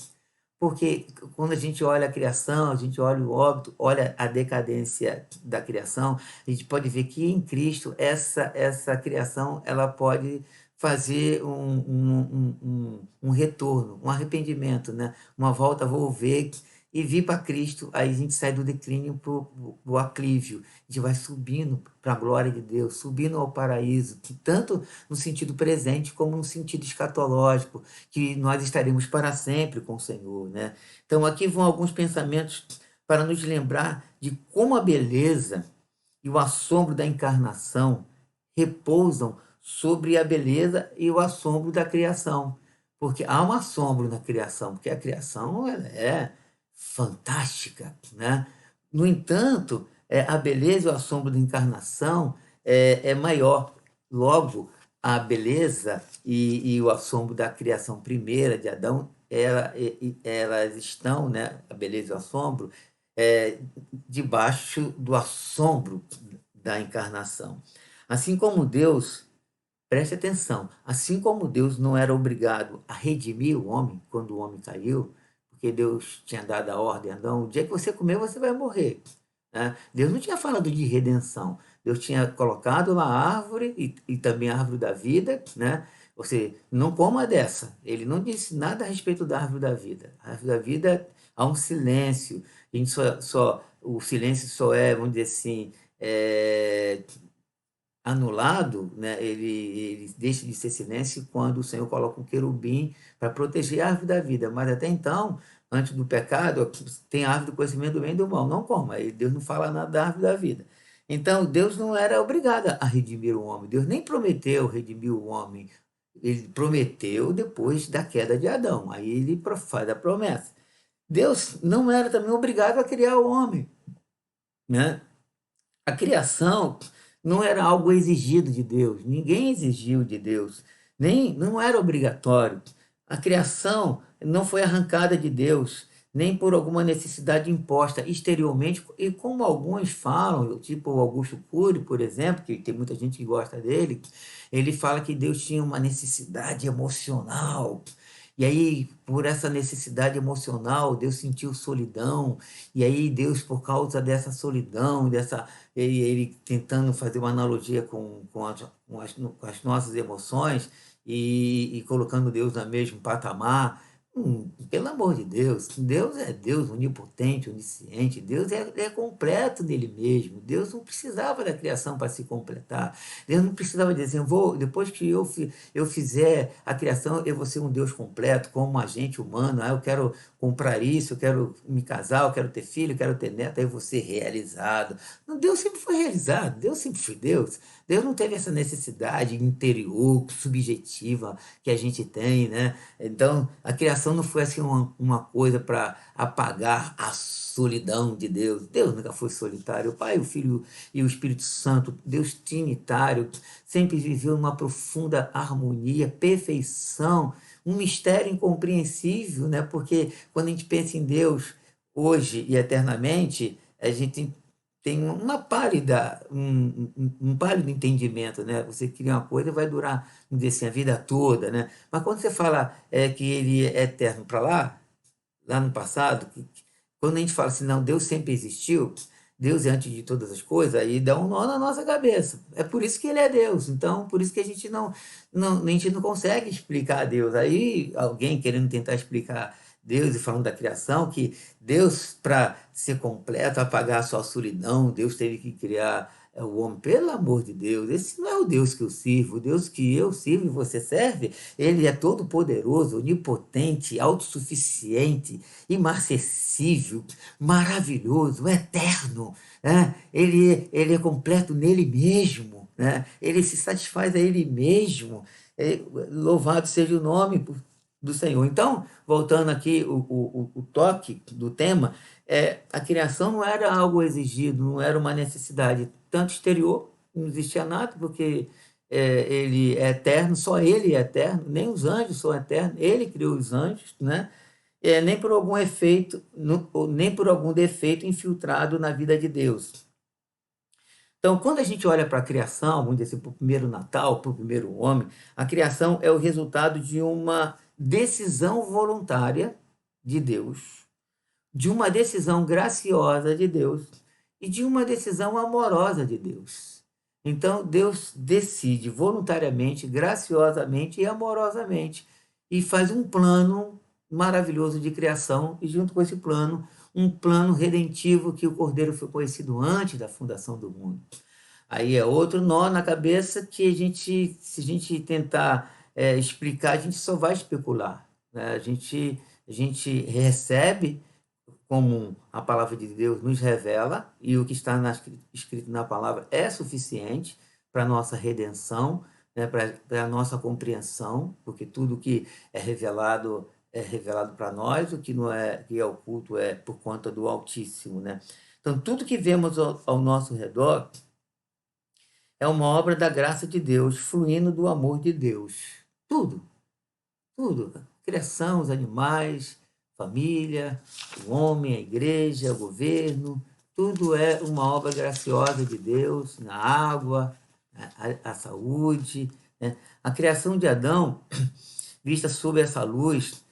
Porque quando a gente olha a criação, a gente olha o óbito, olha a decadência da criação, a gente pode ver que em Cristo essa criação ela pode fazer um retorno, um arrependimento, né? Uma volta a volver e vir para Cristo. Aí a gente sai do declínio para o aclívio, a gente vai subindo para a glória de Deus, subindo ao paraíso, que tanto no sentido presente como no sentido escatológico, que nós estaremos para sempre com o Senhor, né? Então aqui vão alguns pensamentos para nos lembrar de como a beleza e o assombro da encarnação repousam sobre a beleza e o assombro da criação. Porque há um assombro na criação, porque a criação ela é fantástica, né? No entanto, a beleza e o assombro da encarnação é maior. Logo, a beleza e o assombro da criação primeira de Adão, elas estão, né? A beleza e o assombro, é, debaixo do assombro da encarnação. Assim como Deus, preste atenção, assim como Deus não era obrigado a redimir o homem quando o homem caiu, porque Deus tinha dado a ordem a Adão, o dia que você comer, você vai morrer. Né? Deus não tinha falado de redenção. Deus tinha colocado lá a árvore e também a árvore da vida, né? Você não coma dessa. Ele não disse nada a respeito da árvore da vida. A árvore da vida há um silêncio. A gente o silêncio só é, vamos dizer assim, anulado, né? Ele deixa de ser silêncio quando o Senhor coloca um querubim para proteger a árvore da vida. Mas até então, antes do pecado, tem a árvore do conhecimento do bem e do mal. Não coma. Aí Deus não fala nada da árvore da vida. Então, Deus não era obrigado a redimir o homem. Deus nem prometeu redimir o homem. Ele prometeu depois da queda de Adão. Aí ele faz a promessa. Deus não era também obrigado a criar o homem, né? A criação não era algo exigido de Deus, ninguém exigiu de Deus, nem não era obrigatório. A criação não foi arrancada de Deus, nem por alguma necessidade imposta exteriormente, e como alguns falam, tipo o Augusto Cury, por exemplo, que tem muita gente que gosta dele, ele fala que Deus tinha uma necessidade emocional. E aí, por essa necessidade emocional, Deus sentiu solidão. E aí, Deus, por causa dessa solidão, ele tentando fazer uma analogia com as nossas emoções e colocando Deus no mesmo patamar. Pelo amor de Deus, Deus é Deus onipotente, onisciente, Deus é completo nele mesmo. Deus não precisava da criação para se completar. Deus não precisava dizer, depois que eu fizer a criação, eu vou ser um Deus completo, como um agente humano. Eu quero comprar isso, eu quero me casar, eu quero ter filho, eu quero ter neto, aí eu vou ser realizado. Não, Deus sempre foi realizado, Deus sempre foi Deus. Deus não teve essa necessidade interior, subjetiva que a gente tem, né? Então, a criação não foi assim uma coisa para apagar a solidão de Deus. Deus nunca foi solitário. O Pai, o Filho e o Espírito Santo, Deus trinitário, sempre viveu numa profunda harmonia, perfeição, um mistério incompreensível, né? Porque quando a gente pensa em Deus hoje e eternamente, a gente tem um pálido entendimento, né? Você cria uma coisa vai durar, vamos dizer assim, a vida toda, né? Mas quando você fala que ele é eterno para lá no passado, quando a gente fala assim, não, Deus sempre existiu, Deus é antes de todas as coisas, aí dá um nó na nossa cabeça. É por isso que ele é Deus. Então, por isso que a gente a gente não consegue explicar Deus. Aí, alguém querendo tentar explicar Deus e falando da criação, que Deus, para ser completo, apagar a sua solidão, Deus teve que criar o homem. Pelo amor de Deus, esse não é o Deus que eu sirvo. O Deus que eu sirvo e você serve, ele é todo poderoso, onipotente, autossuficiente, imarcessível, maravilhoso, eterno, né? Ele é completo nele mesmo, né? Ele se satisfaz a ele mesmo. Louvado seja o nome do Senhor. Então, voltando aqui, o toque do tema, a criação não era algo exigido, não era uma necessidade, tanto exterior, não existia nada, porque ele é eterno, só ele é eterno, nem os anjos são eternos, ele criou os anjos, né? Nem por algum efeito, ou nem por algum defeito infiltrado na vida de Deus. Então, quando a gente olha para a criação, vamos dizer assim, para o primeiro Natal, para o primeiro homem, a criação é o resultado de uma decisão voluntária de Deus, de uma decisão graciosa de Deus e de uma decisão amorosa de Deus. Então, Deus decide voluntariamente, graciosamente e amorosamente e faz um plano maravilhoso de criação e, junto com esse plano, um plano redentivo que o Cordeiro foi conhecido antes da fundação do mundo. Aí é outro nó na cabeça que se a gente tentar explicar, a gente só vai especular, né? A gente recebe como a palavra de Deus nos revela, e o que está escrito na palavra é suficiente para a nossa redenção, né, para a nossa compreensão, porque tudo que é revelado para nós, o que não é, que é oculto é por conta do Altíssimo, né? Então, tudo que vemos ao nosso redor é uma obra da graça de Deus, fluindo do amor de Deus. Tudo, tudo. A criação, os animais, família, o homem, a igreja, o governo, tudo é uma obra graciosa de Deus, na água, a saúde, né? A criação de Adão, vista sob essa luz,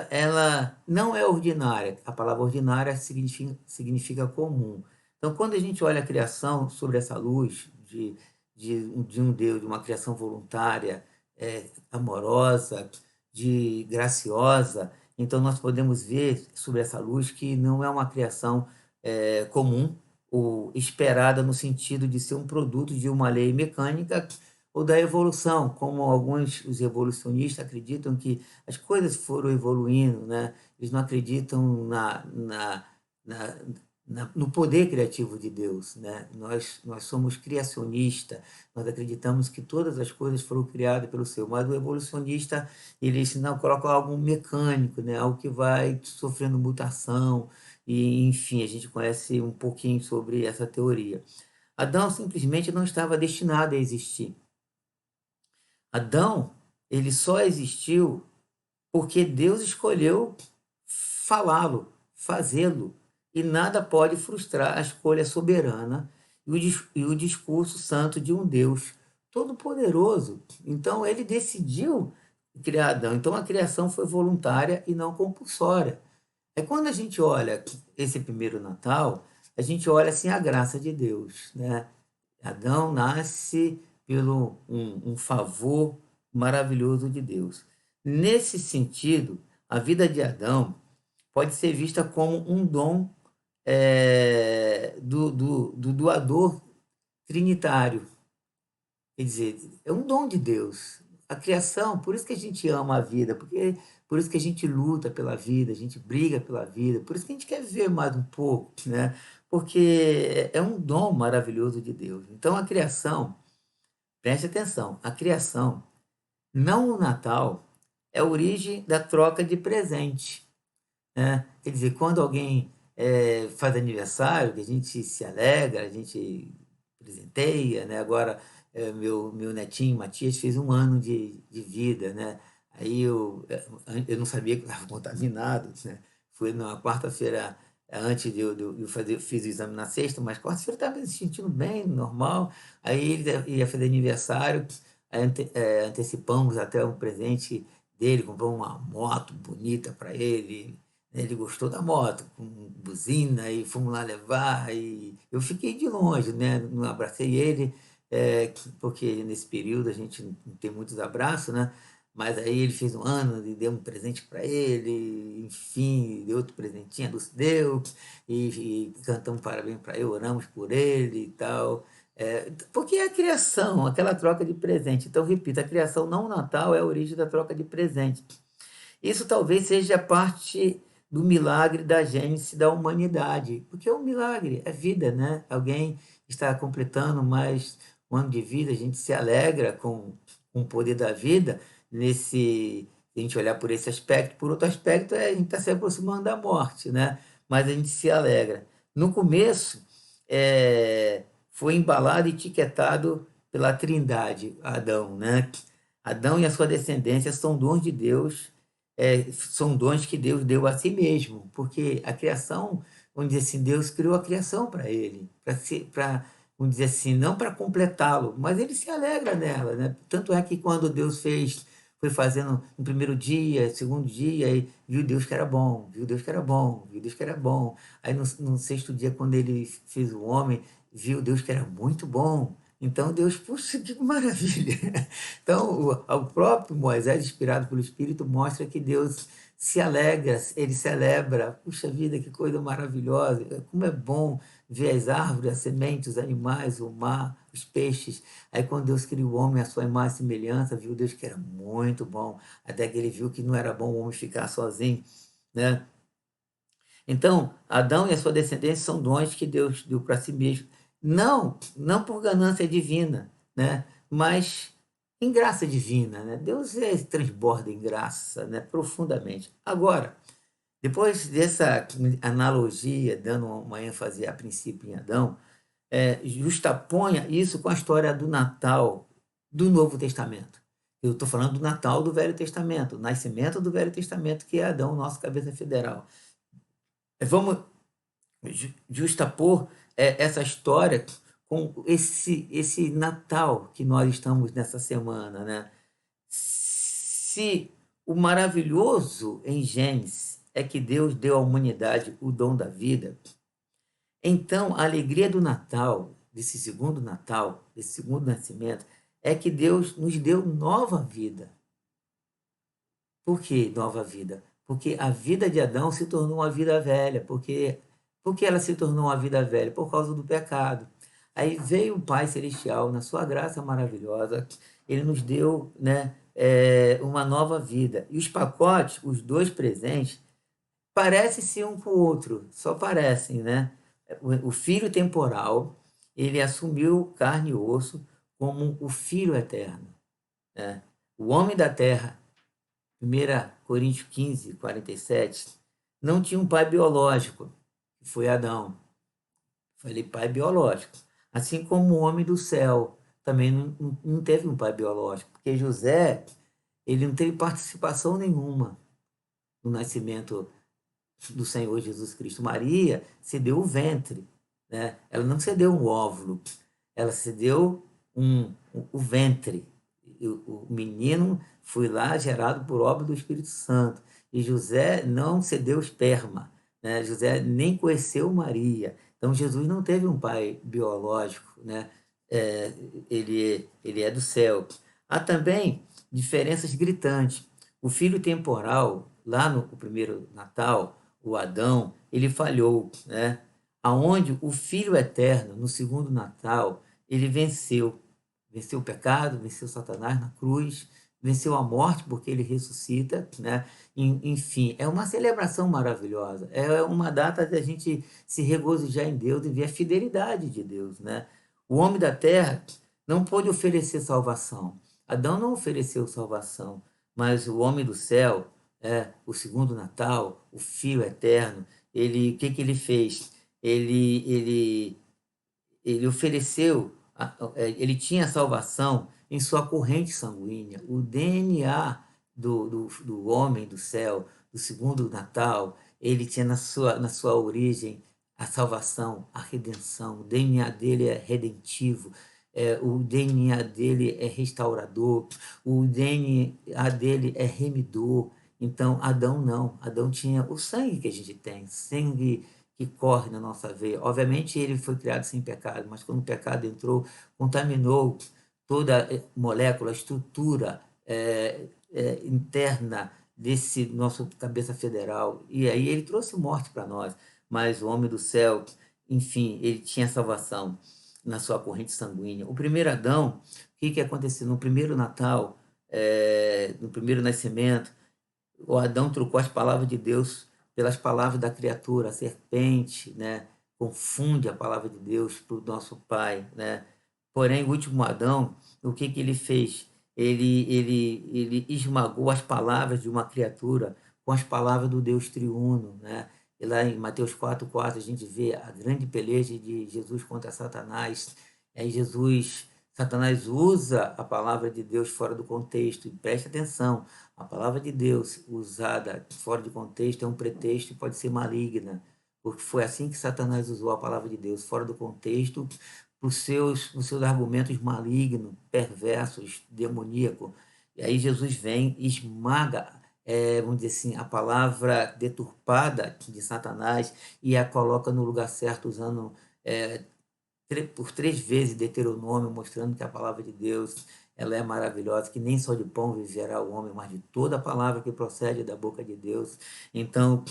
ela não é ordinária. A palavra ordinária significa comum. Então, quando a gente olha a criação sobre essa luz de um Deus, de uma criação voluntária, amorosa, de graciosa, então nós podemos ver sobre essa luz que não é uma criação comum ou esperada no sentido de ser um produto de uma lei mecânica ou da evolução, como alguns os evolucionistas acreditam que as coisas foram evoluindo, né? Eles não acreditam na, no poder criativo de Deus, né? Nós somos criacionistas, nós acreditamos que todas as coisas foram criadas pelo Senhor, mas o evolucionista, ele não coloca algo mecânico, né? Algo que vai sofrendo mutação, e enfim, a gente conhece um pouquinho sobre essa teoria. Adão simplesmente não estava destinado a existir. Adão, ele só existiu porque Deus escolheu falá-lo, fazê-lo, e nada pode frustrar a escolha soberana e o discurso santo de um Deus todo-poderoso. Então, ele decidiu criar Adão. Então, a criação foi voluntária e não compulsória. É quando a gente olha esse primeiro Natal, a gente olha assim a graça de Deus, né? Adão nasce pelo um favor maravilhoso de Deus. Nesse sentido, a vida de Adão pode ser vista como um dom do doador trinitário. Quer dizer, é um dom de Deus. A criação, por isso que a gente ama a vida, porque por isso que a gente luta pela vida, a gente briga pela vida, por isso que a gente quer viver mais um pouco, né? Porque é um dom maravilhoso de Deus. Então a criação, preste atenção, a criação, não o Natal, é a origem da troca de presente, né? Quer dizer, quando alguém faz aniversário, que a gente se alegra, a gente presenteia, né? Agora, meu netinho Matias fez um ano de vida, né? Aí eu não sabia que estava contaminado, né? Foi na quarta-feira, antes de eu fazer, fiz o exame na sexta, mas quarta-feira estava me sentindo bem, normal. Aí ele ia fazer aniversário, aí antecipamos até um presente dele, comprou uma moto bonita para ele. Ele gostou da moto, com buzina, e fomos lá levar, e eu fiquei de longe, né? Não abracei ele, porque nesse período a gente não tem muitos abraços, né? Mas aí ele fez um ano e deu um presente para ele, enfim, deu outro presentinho, a Lúcia deu, e cantamos parabéns para ele, oramos por ele e tal. Porque é a criação, aquela troca de presente. Então, repito, a criação, não o Natal, é a origem da troca de presente. Isso talvez seja parte do milagre da gênese da humanidade, porque é um milagre, é vida, né? Alguém está completando mais um ano de vida, a gente se alegra com o poder da vida, se a gente olhar por esse aspecto. Por outro aspecto, a gente está se aproximando da morte, né? Mas a gente se alegra. No começo, foi embalado e etiquetado pela Trindade, Adão, né? Adão e a sua descendência são dons de Deus, são dons que Deus deu a si mesmo, porque a criação, vamos dizer assim, Deus criou a criação para ele, vamos dizer assim, não para completá-lo, mas ele se alegra nela, né? Tanto é que quando Deus foi fazendo no primeiro dia, segundo dia, e viu Deus que era bom, viu Deus que era bom, viu Deus que era bom. Aí no sexto dia, quando ele fez o homem, viu Deus que era muito bom. Então Deus, puxa, que maravilha! Então o próprio Moisés, inspirado pelo Espírito, mostra que Deus se alegra, ele celebra. Puxa vida, que coisa maravilhosa! Como é bom ver as árvores, as sementes, os animais, o mar, os peixes. Aí quando Deus criou o homem à sua imagem e semelhança, viu Deus que era muito bom, até que ele viu que não era bom o homem ficar sozinho, né? Então, Adão e a sua descendência são dons que Deus deu para si mesmo. Não por ganância divina, né? Mas em graça divina, né? Deus transborda em graça, né? Profundamente. Agora, depois dessa analogia, dando uma ênfase a princípio em Adão, justaponha isso com a história do Natal do Novo Testamento. Eu estou falando do Natal do Velho Testamento, o nascimento do Velho Testamento, que é Adão, nosso cabeça federal. Vamos justapor essa história com esse Natal que nós estamos nessa semana, né? Se o maravilhoso em Gênesis é que Deus deu à humanidade o dom da vida, então a alegria do Natal, desse segundo nascimento, é que Deus nos deu nova vida. Por que nova vida? Porque a vida de Adão se tornou uma vida velha. Por que ela se tornou uma vida velha? Por causa do pecado. Aí veio o Pai Celestial, na sua graça maravilhosa, ele nos deu, né, uma nova vida. E os pacotes, os dois presentes, parecem-se um com o outro, só parecem, né? O filho temporal, ele assumiu carne e osso como o filho eterno, né? O homem da terra, 1 Coríntios 15, 47, não tinha um pai biológico, que foi Adão. Falei pai biológico. Assim como o homem do céu também não teve um pai biológico, porque José, ele não teve participação nenhuma no nascimento do Senhor Jesus Cristo. Maria cedeu o ventre, né? Ela não cedeu um óvulo, ela cedeu o ventre. O menino foi lá gerado por obra do Espírito Santo. E José não cedeu esperma, né? José nem conheceu Maria. Então Jesus não teve um pai biológico, né? É, ele é do céu. Há também diferenças gritantes. O filho temporal, lá no primeiro Natal, o Adão, ele falhou, né? Aonde o Filho Eterno, no segundo Natal, ele venceu. Venceu o pecado, venceu Satanás na cruz, venceu a morte porque ele ressuscita, né? Enfim, é uma celebração maravilhosa. É uma data de a gente se regozijar em Deus e ver a fidelidade de Deus, né? O homem da terra não pôde oferecer salvação. Adão não ofereceu salvação, mas o homem do céu, o segundo Natal, o Filho Eterno, o que que ele fez? Ele ofereceu, ele tinha salvação em sua corrente sanguínea, o DNA do homem do céu, do segundo Natal, ele tinha na sua origem a salvação, a redenção, o DNA dele é redentivo, o DNA dele é restaurador, o DNA dele é remidor. Então, Adão não. Adão tinha o sangue que a gente tem, sangue que corre na nossa veia. Obviamente, ele foi criado sem pecado, mas quando o pecado entrou, contaminou toda a molécula, a estrutura interna desse nosso cabeça federal. E aí ele trouxe morte para nós. Mas o homem do céu, enfim, ele tinha salvação na sua corrente sanguínea. O primeiro Adão, o que aconteceu? No primeiro Natal, no primeiro nascimento, o Adão trocou as palavras de Deus pelas palavras da criatura, a serpente, né? Confunde a palavra de Deus para o nosso pai, né? Porém, o último Adão, o que ele fez? Ele esmagou as palavras de uma criatura com as palavras do Deus triuno, né? E lá em Mateus 4:4 a gente vê a grande peleja de Jesus contra Satanás. Aí Satanás usa a palavra de Deus fora do contexto. E preste atenção, a palavra de Deus usada fora de contexto é um pretexto e pode ser maligna, porque foi assim que Satanás usou a palavra de Deus, fora do contexto, para os seus argumentos malignos, perversos, demoníacos. E aí Jesus vem e esmaga, vamos dizer assim, a palavra deturpada de Satanás e a coloca no lugar certo, usando por 3 vezes Deuteronômio, mostrando que a palavra de Deus ela é maravilhosa, que nem só de pão viverá o homem, mas de toda a palavra que procede da boca de Deus. Então,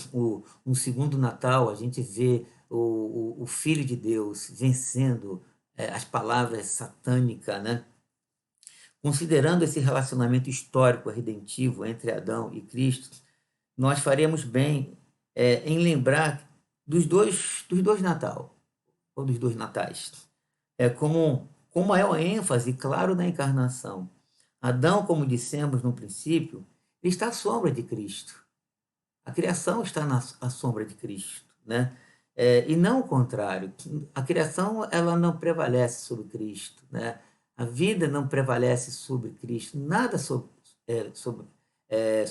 no segundo Natal, a gente vê o Filho de Deus vencendo as palavras satânicas, né? Considerando esse relacionamento histórico redentivo entre Adão e Cristo, nós faremos bem em lembrar dos dois Natal, ou dos dois Natais. Com maior ênfase, claro, na encarnação. Adão, como dissemos no princípio, está à sombra de Cristo. A criação está à sombra de Cristo, né? E não o contrário. A criação ela não prevalece sobre Cristo, né? A vida não prevalece sobre Cristo. Nada é,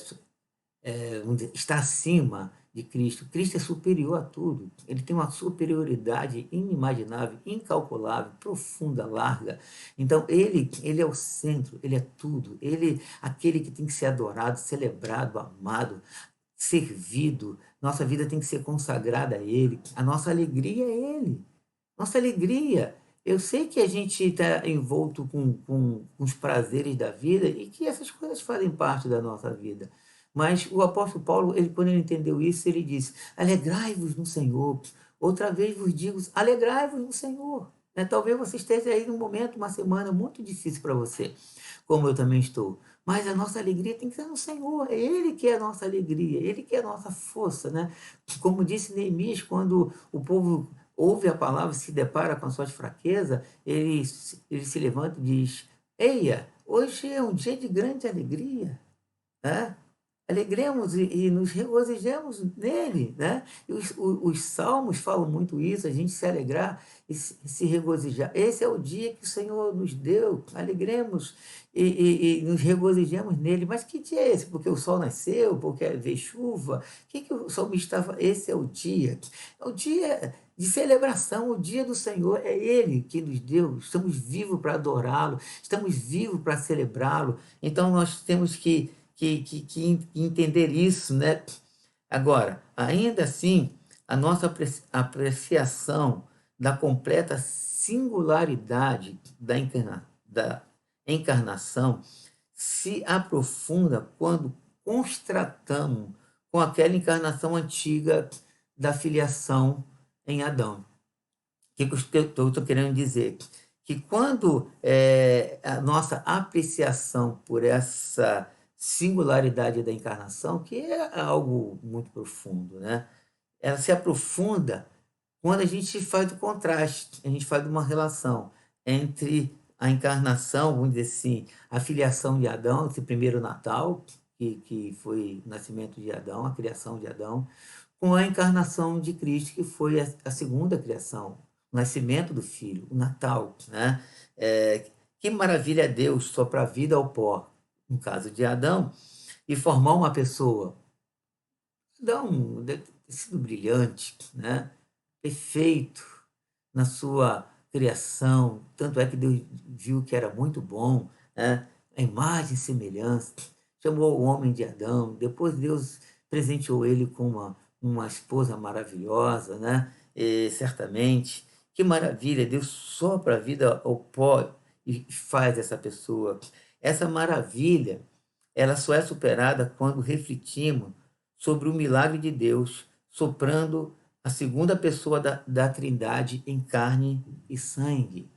está acima de Cristo. Cristo é superior a tudo. Ele tem uma superioridade inimaginável, incalculável, profunda, larga. Então, ele é o centro, ele é tudo. Ele, aquele que tem que ser adorado, celebrado, amado, servido. Nossa vida tem que ser consagrada a ele. A nossa alegria é ele. Nossa alegria. Eu sei que a gente está envolto com os prazeres da vida e que essas coisas fazem parte da nossa vida. Mas o apóstolo Paulo, quando ele entendeu isso, ele disse: alegrai-vos no Senhor. Outra vez vos digo: alegrai-vos no Senhor. Né? Talvez você esteja aí num momento, uma semana muito difícil para você, como eu também estou. Mas a nossa alegria tem que ser no Senhor. É Ele que é a nossa alegria, Ele que é a nossa força. Né? Como disse Neemias, quando o povo ouve a palavra, se depara com a sua fraqueza, ele se levanta e diz: eia, hoje é um dia de grande alegria. Né? Alegremos e nos regozijemos nele, né? E os salmos falam muito isso, a gente se alegrar e se regozijar. Esse é o dia que o Senhor nos deu, alegremos e nos regozijemos nele. Mas que dia é esse? Porque o sol nasceu, porque veio chuva? O que o salmista estava? Esse é o dia de celebração, o dia do Senhor, é Ele que nos deu, estamos vivos para adorá-lo, estamos vivos para celebrá-lo, então nós temos que entender isso, né? Agora, ainda assim, a nossa apreciação da completa singularidade da encarnação se aprofunda quando constatamos com aquela encarnação antiga da filiação em Adão. O que eu estou querendo dizer? Que quando a nossa apreciação por essa singularidade da encarnação, que é algo muito profundo, né? Ela se aprofunda quando a gente faz o contraste, a gente faz uma relação entre a encarnação, vamos dizer assim, a filiação de Adão, esse primeiro Natal, que foi o nascimento de Adão, a criação de Adão, com a encarnação de Cristo, que foi a segunda criação, o nascimento do Filho, o Natal. Né? Que maravilha é Deus soprar vida ao pó, no caso de Adão, e formar uma pessoa. Adão deve ter sido brilhante, né? Perfeito na sua criação, tanto é que Deus viu que era muito bom, né? A imagem e semelhança, chamou o homem de Adão, depois Deus presenteou ele com uma esposa maravilhosa, né? E, certamente, que maravilha, Deus sopra a vida ao pó e faz essa pessoa. Essa maravilha, ela só é superada quando refletimos sobre o milagre de Deus, soprando a segunda pessoa da Trindade em carne e sangue.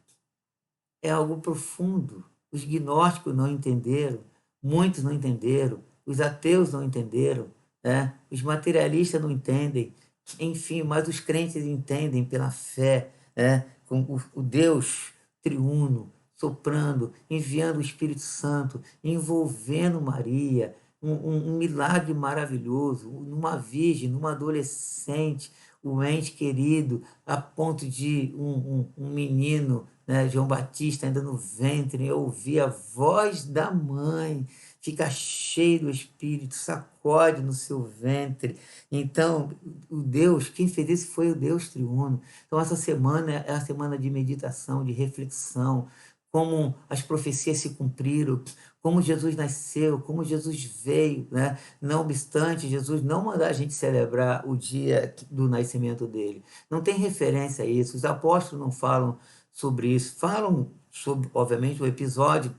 É algo profundo. Os gnósticos não entenderam, muitos não entenderam, os ateus não entenderam, né? Os materialistas não entendem, enfim, mas os crentes entendem pela fé, né? Com o Deus triuno soprando, enviando o Espírito Santo, envolvendo Maria, um milagre maravilhoso, numa virgem, numa adolescente, um ente querido, a ponto de um menino, né, João Batista, ainda no ventre, ouvir a voz da mãe, fica cheio do Espírito, sacode no seu ventre. Então, o Deus, quem fez isso foi o Deus triuno. Então, essa semana é a semana de meditação, de reflexão, como as profecias se cumpriram, como Jesus nasceu, como Jesus veio, né? Não obstante, Jesus não mandar a gente celebrar o dia do nascimento dele. Não tem referência a isso. Os apóstolos não falam sobre isso, falam sobre, obviamente, o episódio,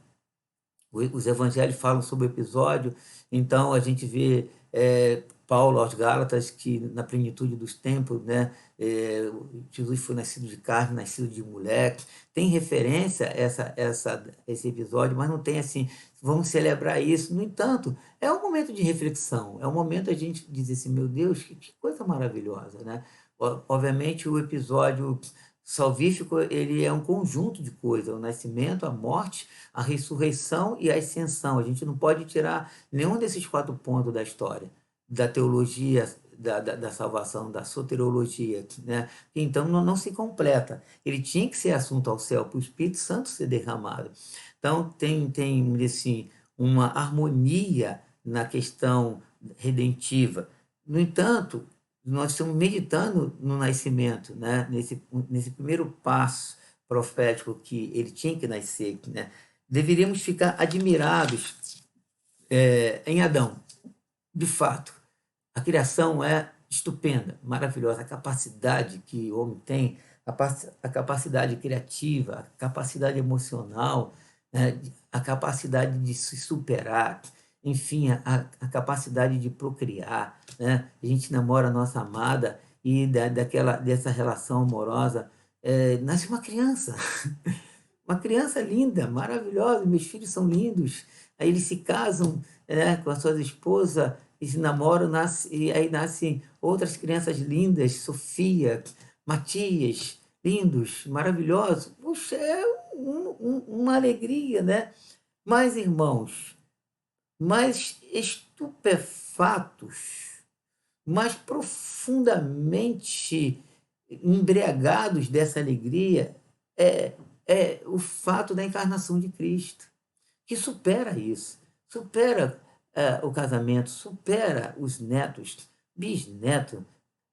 os evangelhos falam sobre o episódio, então a gente vê Paulo aos Gálatas que na plenitude dos tempos, né, Jesus foi nascido de carne, nascido de mulher, tem referência a esse episódio, mas não tem assim, vamos celebrar isso. No entanto, é um momento de reflexão, é um momento a gente dizer assim, meu Deus, que coisa maravilhosa, né? Obviamente o episódio salvífico ele é um conjunto de coisas, o nascimento, a morte, a ressurreição e a ascensão. A gente não pode tirar nenhum desses 4 pontos da história, da teologia, da salvação, da soteriologia, né? Então não se completa. Ele tinha que ser assunto ao céu para o Espírito Santo ser derramado. Então tem assim, uma harmonia na questão redentiva. No entanto, nós estamos meditando no nascimento, né? Nesse primeiro passo profético que ele tinha que nascer, né? Deveríamos ficar admirados em Adão. De fato, a criação é estupenda, maravilhosa. A capacidade que o homem tem, a capacidade criativa, a capacidade emocional, né? A capacidade de se superar, enfim, a capacidade de procriar, né? A gente namora a nossa amada e dessa relação amorosa nasce uma criança. Uma criança linda, maravilhosa, meus filhos são lindos. Aí eles se casam, com as suas esposas e se namoram, e aí nascem outras crianças lindas, Sofia, Matias, lindos, maravilhosos. Puxa, é uma alegria, né? Mas, irmãos, mais estupefatos, mais profundamente embriagados dessa alegria é, é o fato da encarnação de Cristo, que supera isso, supera o casamento, supera os netos, bisneto,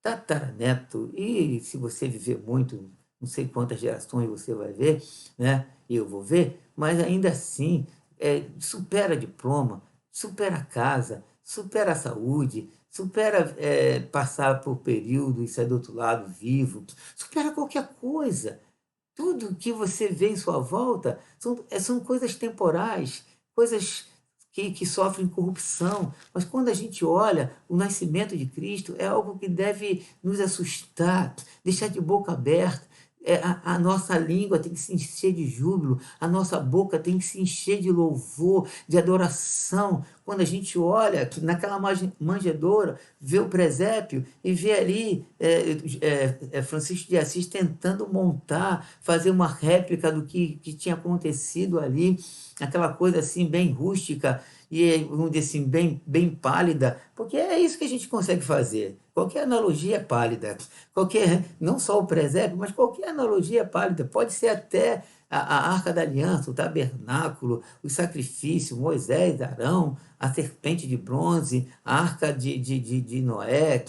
tataraneto, e se você viver muito, não sei quantas gerações você vai ver, né? Eu vou ver, mas ainda assim supera diploma, supera casa, supera a saúde, supera passar por período e sair do outro lado vivo, supera qualquer coisa. Tudo que você vê em sua volta são coisas temporais, coisas que sofrem corrupção. Mas quando a gente olha o nascimento de Cristo, é algo que deve nos assustar, deixar de boca aberta. A nossa língua tem que se encher de júbilo, a nossa boca tem que se encher de louvor, de adoração. Quando a gente olha naquela manjedoura, vê o presépio e vê ali Francisco de Assis tentando montar, fazer uma réplica do que tinha acontecido ali, aquela coisa assim bem rústica e, vamos dizer assim, bem pálida, porque é isso que a gente consegue fazer. Qualquer analogia é pálida, não só o presépio, mas qualquer analogia é pálida. Pode ser até a Arca da Aliança, o tabernáculo, o sacrifício, Moisés, Arão, a serpente de bronze, a Arca de Noé.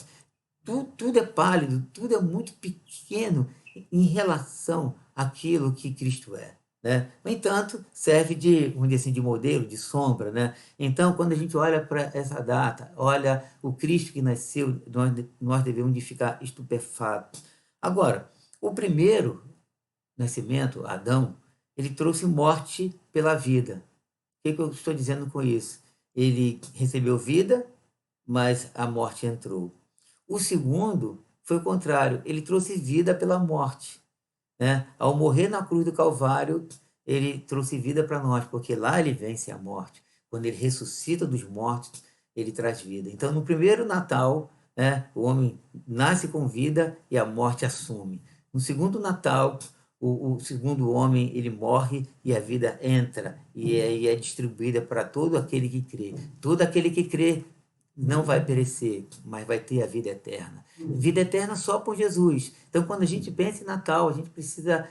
Tudo é pálido, tudo é muito pequeno em relação àquilo que Cristo é. Né? No entanto, serve vamos dizer assim, de modelo, de sombra. Né? Então, quando a gente olha para essa data, olha o Cristo que nasceu, nós devemos de ficar estupefatos. Agora, o primeiro nascimento, Adão, ele trouxe morte pela vida. O que eu estou dizendo com isso? Ele recebeu vida, mas a morte entrou. O segundo foi o contrário, ele trouxe vida pela morte. Né? Ao morrer na cruz do Calvário, ele trouxe vida para nós, porque lá ele vence a morte. Quando ele ressuscita dos mortos, ele traz vida. Então, no primeiro Natal, né, o homem nasce com vida e a morte assume. No segundo Natal, o segundo homem ele morre e a vida entra e é distribuída para todo aquele que crê. Todo aquele que crê não vai perecer, mas vai ter a vida eterna. Vida eterna só por Jesus. Então, quando a gente pensa em Natal, a gente precisa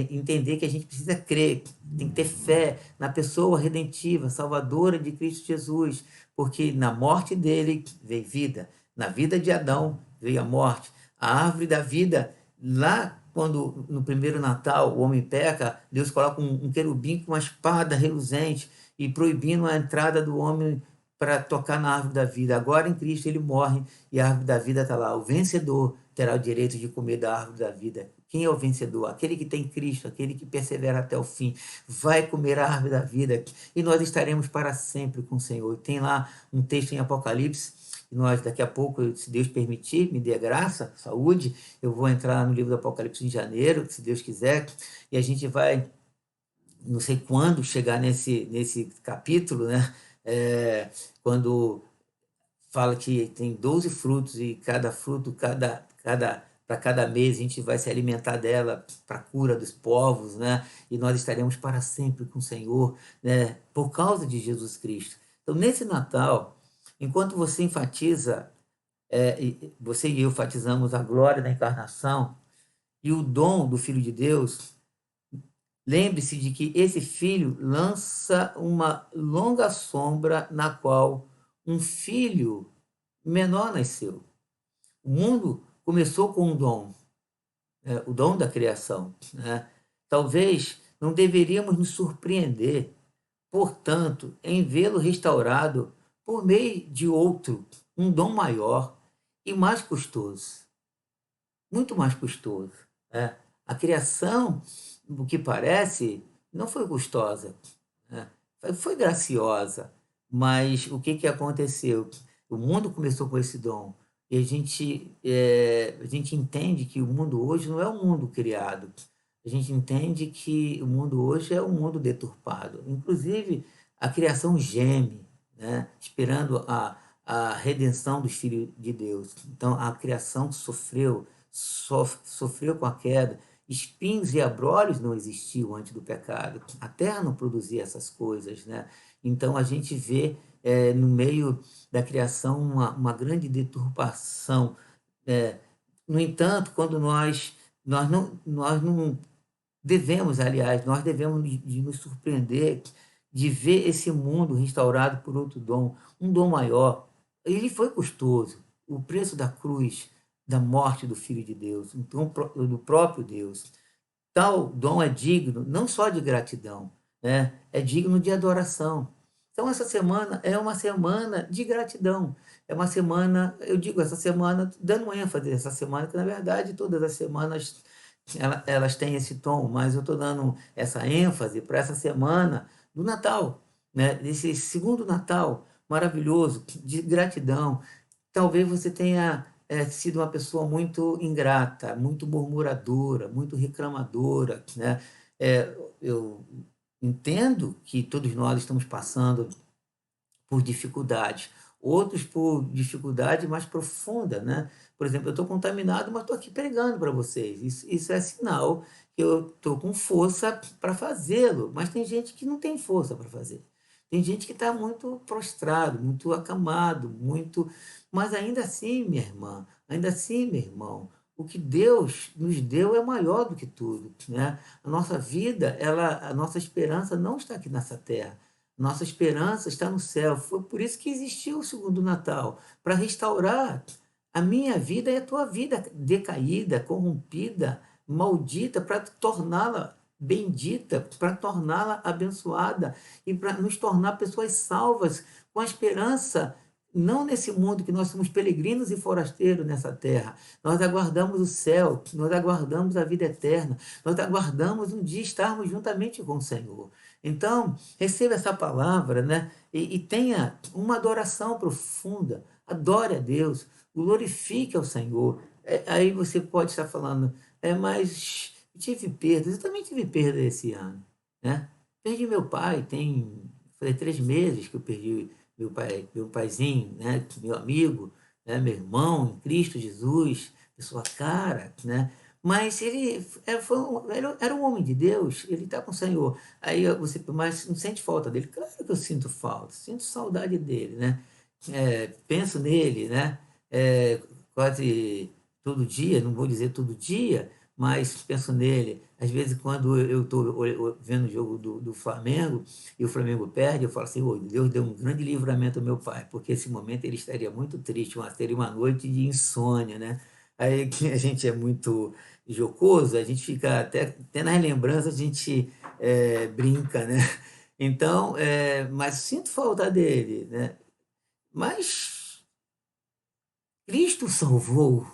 entender que a gente precisa crer, tem que ter fé na pessoa redentiva, salvadora de Cristo Jesus, porque na morte dele veio vida, na vida de Adão veio a morte. A árvore da vida, lá quando no primeiro Natal o homem peca, Deus coloca um querubim com uma espada reluzente e proibindo a entrada do homem para tocar na árvore da vida. Agora em Cristo ele morre e a árvore da vida está lá. O vencedor terá o direito de comer da árvore da vida, Quem é o vencedor? Aquele que tem Cristo, aquele que persevera até o fim, vai comer a árvore da vida e nós estaremos para sempre com o Senhor. Tem lá um texto em Apocalipse, e nós daqui a pouco, se Deus permitir, me dê graça, saúde, eu vou entrar no livro do Apocalipse em janeiro, se Deus quiser, e a gente vai, não sei quando, chegar nesse capítulo, né? Quando fala que tem 12 frutos e cada fruto, para cada mês a gente vai se alimentar dela para a cura dos povos, né? E nós estaremos para sempre com o Senhor, né? Por causa de Jesus Cristo. Então, nesse Natal, enquanto você enfatiza, você e eu enfatizamos a glória da encarnação e o dom do Filho de Deus, lembre-se de que esse filho lança uma longa sombra na qual um filho menor nasceu. O mundo começou com um dom, o dom da criação, né? Talvez não deveríamos nos surpreender, portanto, em vê-lo restaurado por meio de outro, um dom maior e mais custoso, muito mais custoso, né? A criação, o que parece, não foi custosa, né? Foi graciosa, mas o que aconteceu? O mundo começou com esse dom. E a gente entende que o mundo hoje não é um mundo criado. A gente entende que o mundo hoje é um mundo deturpado. Inclusive, a criação geme, né? Esperando a redenção dos filhos de Deus. Então, a criação sofreu com a queda. Espinhos e abrolhos não existiam antes do pecado. A terra não produzia essas coisas, né? Então, a gente vê no meio da criação uma grande deturpação. É, no entanto, quando nós não devemos, aliás, nós devemos de nos surpreender de ver esse mundo restaurado por outro dom, um dom maior. Ele foi custoso. O preço da cruz, da morte do Filho de Deus, então, do próprio Deus. Tal dom é digno não só de gratidão, né? É digno de adoração. Então, essa semana é uma semana de gratidão. É uma semana, eu digo essa semana, dando ênfase essa semana, que na verdade todas as semanas elas têm esse tom, mas eu estou dando essa ênfase para essa semana do Natal, né? Esse segundo Natal maravilhoso, de gratidão. Talvez você tenha sido uma pessoa muito ingrata, muito murmuradora, muito reclamadora, né? Eu entendo que todos nós estamos passando por dificuldades, outros por dificuldade mais profunda, né? Por exemplo, eu estou contaminado, mas estou aqui pregando para vocês. Isso é sinal que eu estou com força para fazê-lo, mas tem gente que não tem força para fazer. Tem gente que está muito prostrado, muito acamado, muito. Mas ainda assim, minha irmã, ainda assim, meu irmão, o que Deus nos deu é maior do que tudo, né? A nossa vida, a nossa esperança não está aqui nessa terra. Nossa esperança está no céu. Foi por isso que existiu o segundo Natal, para restaurar a minha vida e a tua vida decaída, corrompida, maldita, para torná-la bendita, para torná-la abençoada e para nos tornar pessoas salvas com a esperança. Não nesse mundo que nós somos peregrinos e forasteiros nessa terra. Nós aguardamos o céu, nós aguardamos a vida eterna, nós aguardamos um dia estarmos juntamente com o Senhor. Então, receba essa palavra, né? E tenha uma adoração profunda. Adore a Deus, glorifique ao Senhor. Aí você pode estar falando, mas tive perdas. Eu também tive perda esse ano, né? Perdi meu pai, foi 3 meses que eu perdi meu pai, meu paizinho, né? Meu amigo, né? Meu irmão em Cristo Jesus, pessoa cara, né? Mas ele era um homem de Deus, ele está com o Senhor. Aí você, mas não sente falta dele? Claro que eu sinto falta, sinto saudade dele, né? Penso nele, né? Quase todo dia, não vou dizer todo dia, mas penso nele. Às vezes, quando eu estou vendo o jogo do Flamengo e o Flamengo perde, eu falo assim: "Ô, Deus deu um grande livramento ao meu pai, porque esse momento ele estaria muito triste, teria uma noite de insônia, né?" Aí que a gente é muito jocoso, a gente fica até nas lembranças, a gente brinca, né? Então, mas sinto falta dele, né? Mas Cristo salvou,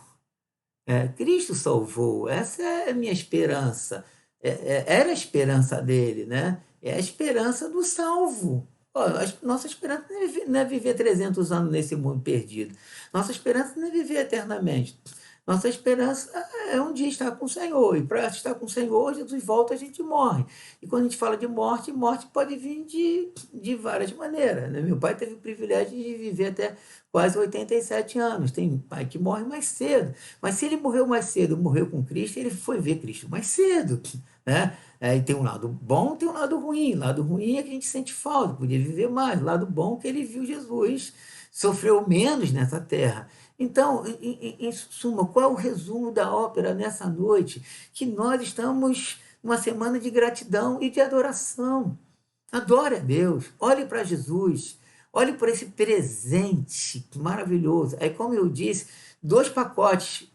Cristo salvou, essa é a minha esperança. Era a esperança dele, né? É a esperança do salvo. Ó, nossa esperança não é viver 300 anos nesse mundo perdido. Nossa esperança não é viver eternamente. Nossa esperança é um dia estar com o Senhor. E para estar com o Senhor, Jesus volta, a gente morre. E quando a gente fala de morte, morte pode vir de várias maneiras, né? Meu pai teve o privilégio de viver até quase 87 anos. Tem pai que morre mais cedo. Mas se ele morreu mais cedo, morreu com Cristo, ele foi ver Cristo mais cedo, né? E tem um lado bom, tem um lado ruim. O lado ruim é que a gente sente falta, podia viver mais. O lado bom é que ele viu Jesus, sofreu menos nessa terra. Então, em suma, qual é o resumo da ópera nessa noite? Que nós estamos numa semana de gratidão e de adoração. Adore a Deus, olhe para Jesus, olhe por esse presente maravilhoso. Aí, como eu disse, dois pacotes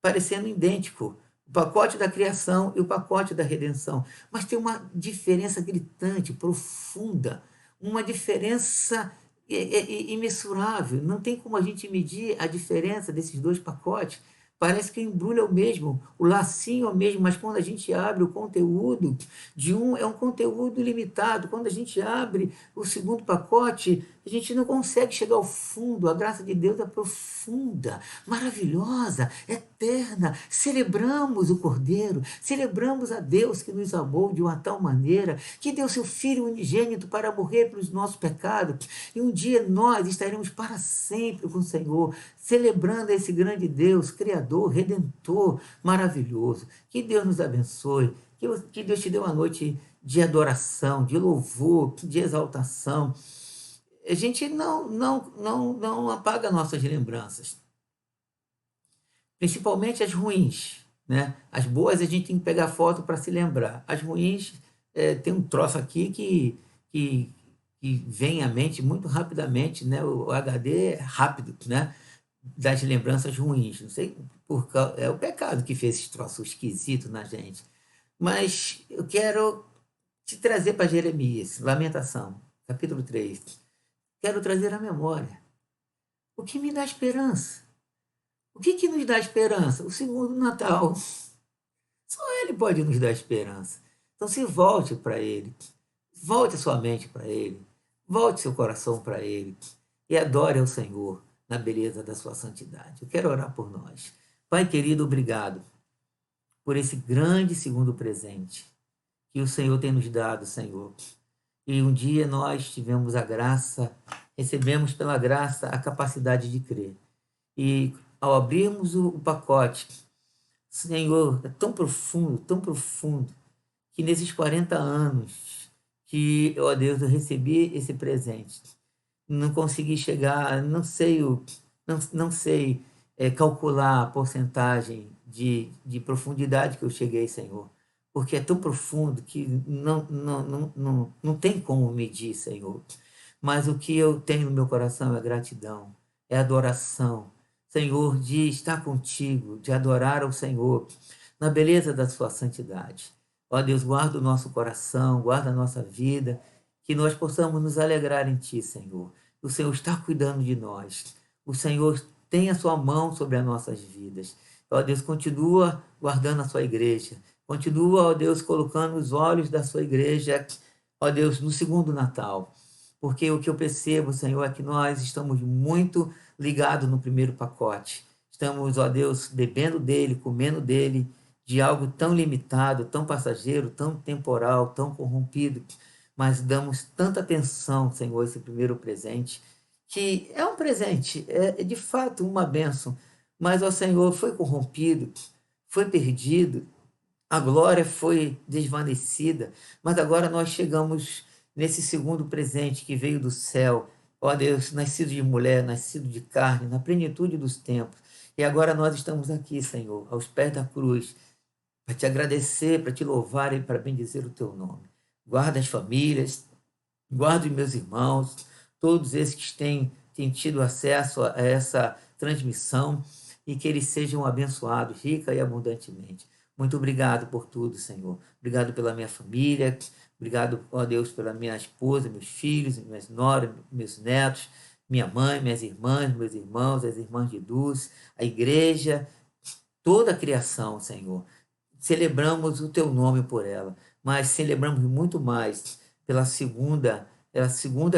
parecendo idênticos. O pacote da criação e o pacote da redenção. Mas tem uma diferença gritante, profunda, uma diferença imensurável. Não tem como a gente medir a diferença desses dois pacotes. Parece que o embrulho é o mesmo, o lacinho é o mesmo, mas quando a gente abre o conteúdo de um, é um conteúdo limitado. Quando a gente abre o segundo pacote, a gente não consegue chegar ao fundo. A graça de Deus é profunda, maravilhosa, eterna. Celebramos o Cordeiro, celebramos a Deus que nos amou de uma tal maneira que deu seu Filho unigênito para morrer pelos nossos pecados. E um dia nós estaremos para sempre com o Senhor, celebrando esse grande Deus, Criador, Redentor, maravilhoso. Que Deus nos abençoe, que Deus te dê uma noite de adoração, de louvor, de exaltação. A gente não apaga nossas lembranças, principalmente as ruins, né? As boas a gente tem que pegar foto para se lembrar. As ruins, tem um troço aqui que, que vem à mente muito rapidamente, né? O HD é rápido, né? Das lembranças ruins. Não sei é o pecado que fez esse troço esquisito na gente. Mas eu quero te trazer para Jeremias, Lamentação, capítulo 3. Quero trazer à memória o que me dá esperança. O que nos dá esperança? O segundo Natal. Só Ele pode nos dar esperança. Então se volte para Ele. Volte a sua mente para Ele. Volte seu coração para Ele. E adore ao Senhor na beleza da sua santidade. Eu quero orar por nós. Pai querido, obrigado por esse grande segundo presente que o Senhor tem nos dado, Senhor. E um dia nós tivemos a graça, recebemos pela graça a capacidade de crer. E ao abrirmos o pacote, Senhor, é tão profundo, que nesses 40 anos que, ó Deus, eu recebi esse presente, não consegui chegar, não sei calcular a porcentagem de profundidade que eu cheguei, Senhor, porque é tão profundo que não tem como medir, Senhor. Mas o que eu tenho no meu coração é gratidão, é adoração, Senhor, de estar contigo, de adorar ao Senhor na beleza da sua santidade. Ó Deus, guarda o nosso coração, guarda a nossa vida, que nós possamos nos alegrar em Ti, Senhor. O Senhor está cuidando de nós. O Senhor tem a sua mão sobre as nossas vidas. Ó Deus, continua guardando a sua igreja. Continua, ó Deus, colocando os olhos da sua igreja, ó Deus, no segundo Natal. Porque o que eu percebo, Senhor, é que nós estamos muito ligados no primeiro pacote. Estamos, ó Deus, bebendo dele, comendo dele, de algo tão limitado, tão passageiro, tão temporal, tão corrompido, mas damos tanta atenção, Senhor, a esse primeiro presente, que é um presente, é de fato uma bênção, mas, ó Senhor, foi corrompido, foi perdido, a glória foi desvanecida, mas agora nós chegamos nesse segundo presente que veio do céu, ó Deus, nascido de mulher, nascido de carne, na plenitude dos tempos, e agora nós estamos aqui, Senhor, aos pés da cruz, para te agradecer, para te louvar e para bendizer o teu nome. Guarda as famílias, guarda os meus irmãos, todos esses que têm tido acesso a essa transmissão e que eles sejam abençoados rica e abundantemente. Muito obrigado por tudo, Senhor. Obrigado pela minha família, obrigado, ó Deus, pela minha esposa, meus filhos, minhas noras, meus netos, minha mãe, minhas irmãs, meus irmãos, as irmãs de Dulce, a igreja, toda a criação, Senhor. Celebramos o teu nome por ela, mas celebramos muito mais pela segunda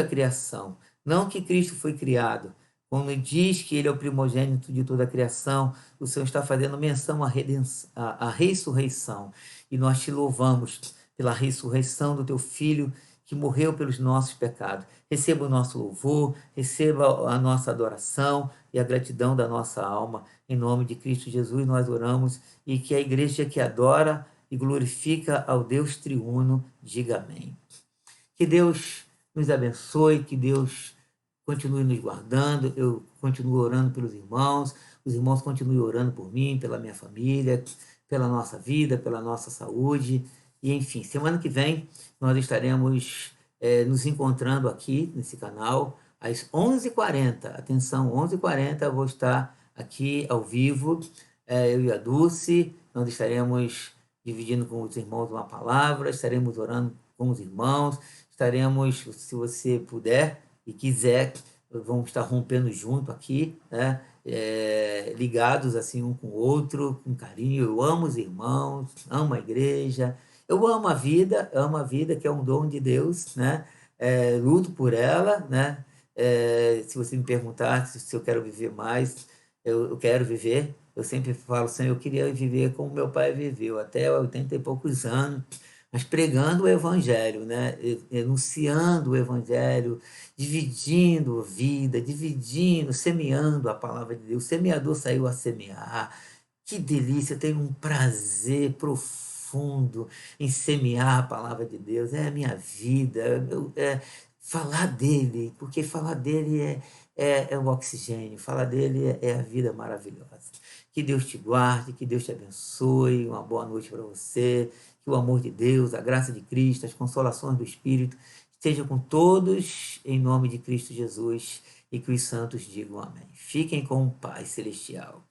criação. Não que Cristo foi criado. Quando diz que ele é o primogênito de toda a criação, o Senhor está fazendo menção à ressurreição. E nós te louvamos pela ressurreição do teu Filho que morreu pelos nossos pecados. Receba o nosso louvor, receba a nossa adoração e a gratidão da nossa alma. Em nome de Cristo Jesus nós oramos, e que a igreja que adora e glorifica ao Deus triuno diga amém. Que Deus nos abençoe, que Deus continue nos guardando. Eu continuo orando pelos irmãos, os irmãos continuem orando por mim, pela minha família, pela nossa vida, pela nossa saúde. E enfim, semana que vem nós estaremos nos encontrando aqui nesse canal às 11h40. Atenção, 11h40 eu vou estar aqui ao vivo, eu e a Dulce. Nós estaremos dividindo com os irmãos uma palavra, estaremos orando com os irmãos, estaremos, se você puder e quiser, vamos estar rompendo junto aqui, né? Ligados assim um com o outro, com carinho. Eu amo os irmãos, amo a igreja, eu amo a vida que é um dom de Deus, né? Luto por ela, né? Se você me perguntar se eu quero viver mais, eu quero viver. Eu sempre falo, Senhor, eu queria viver como meu pai viveu, até 80 e poucos anos, mas pregando o evangelho, né? Enunciando o evangelho, dividindo vida, dividindo, semeando a palavra de Deus. O semeador saiu a semear. Que delícia, eu tenho um prazer profundo em semear a palavra de Deus. É a minha vida, falar dele, porque falar dele é o oxigênio, falar dele é a vida maravilhosa. Que Deus te guarde, que Deus te abençoe, uma boa noite para você, que o amor de Deus, a graça de Cristo, as consolações do Espírito estejam com todos, em nome de Cristo Jesus, e que os santos digam amém. Fiquem com o Pai Celestial.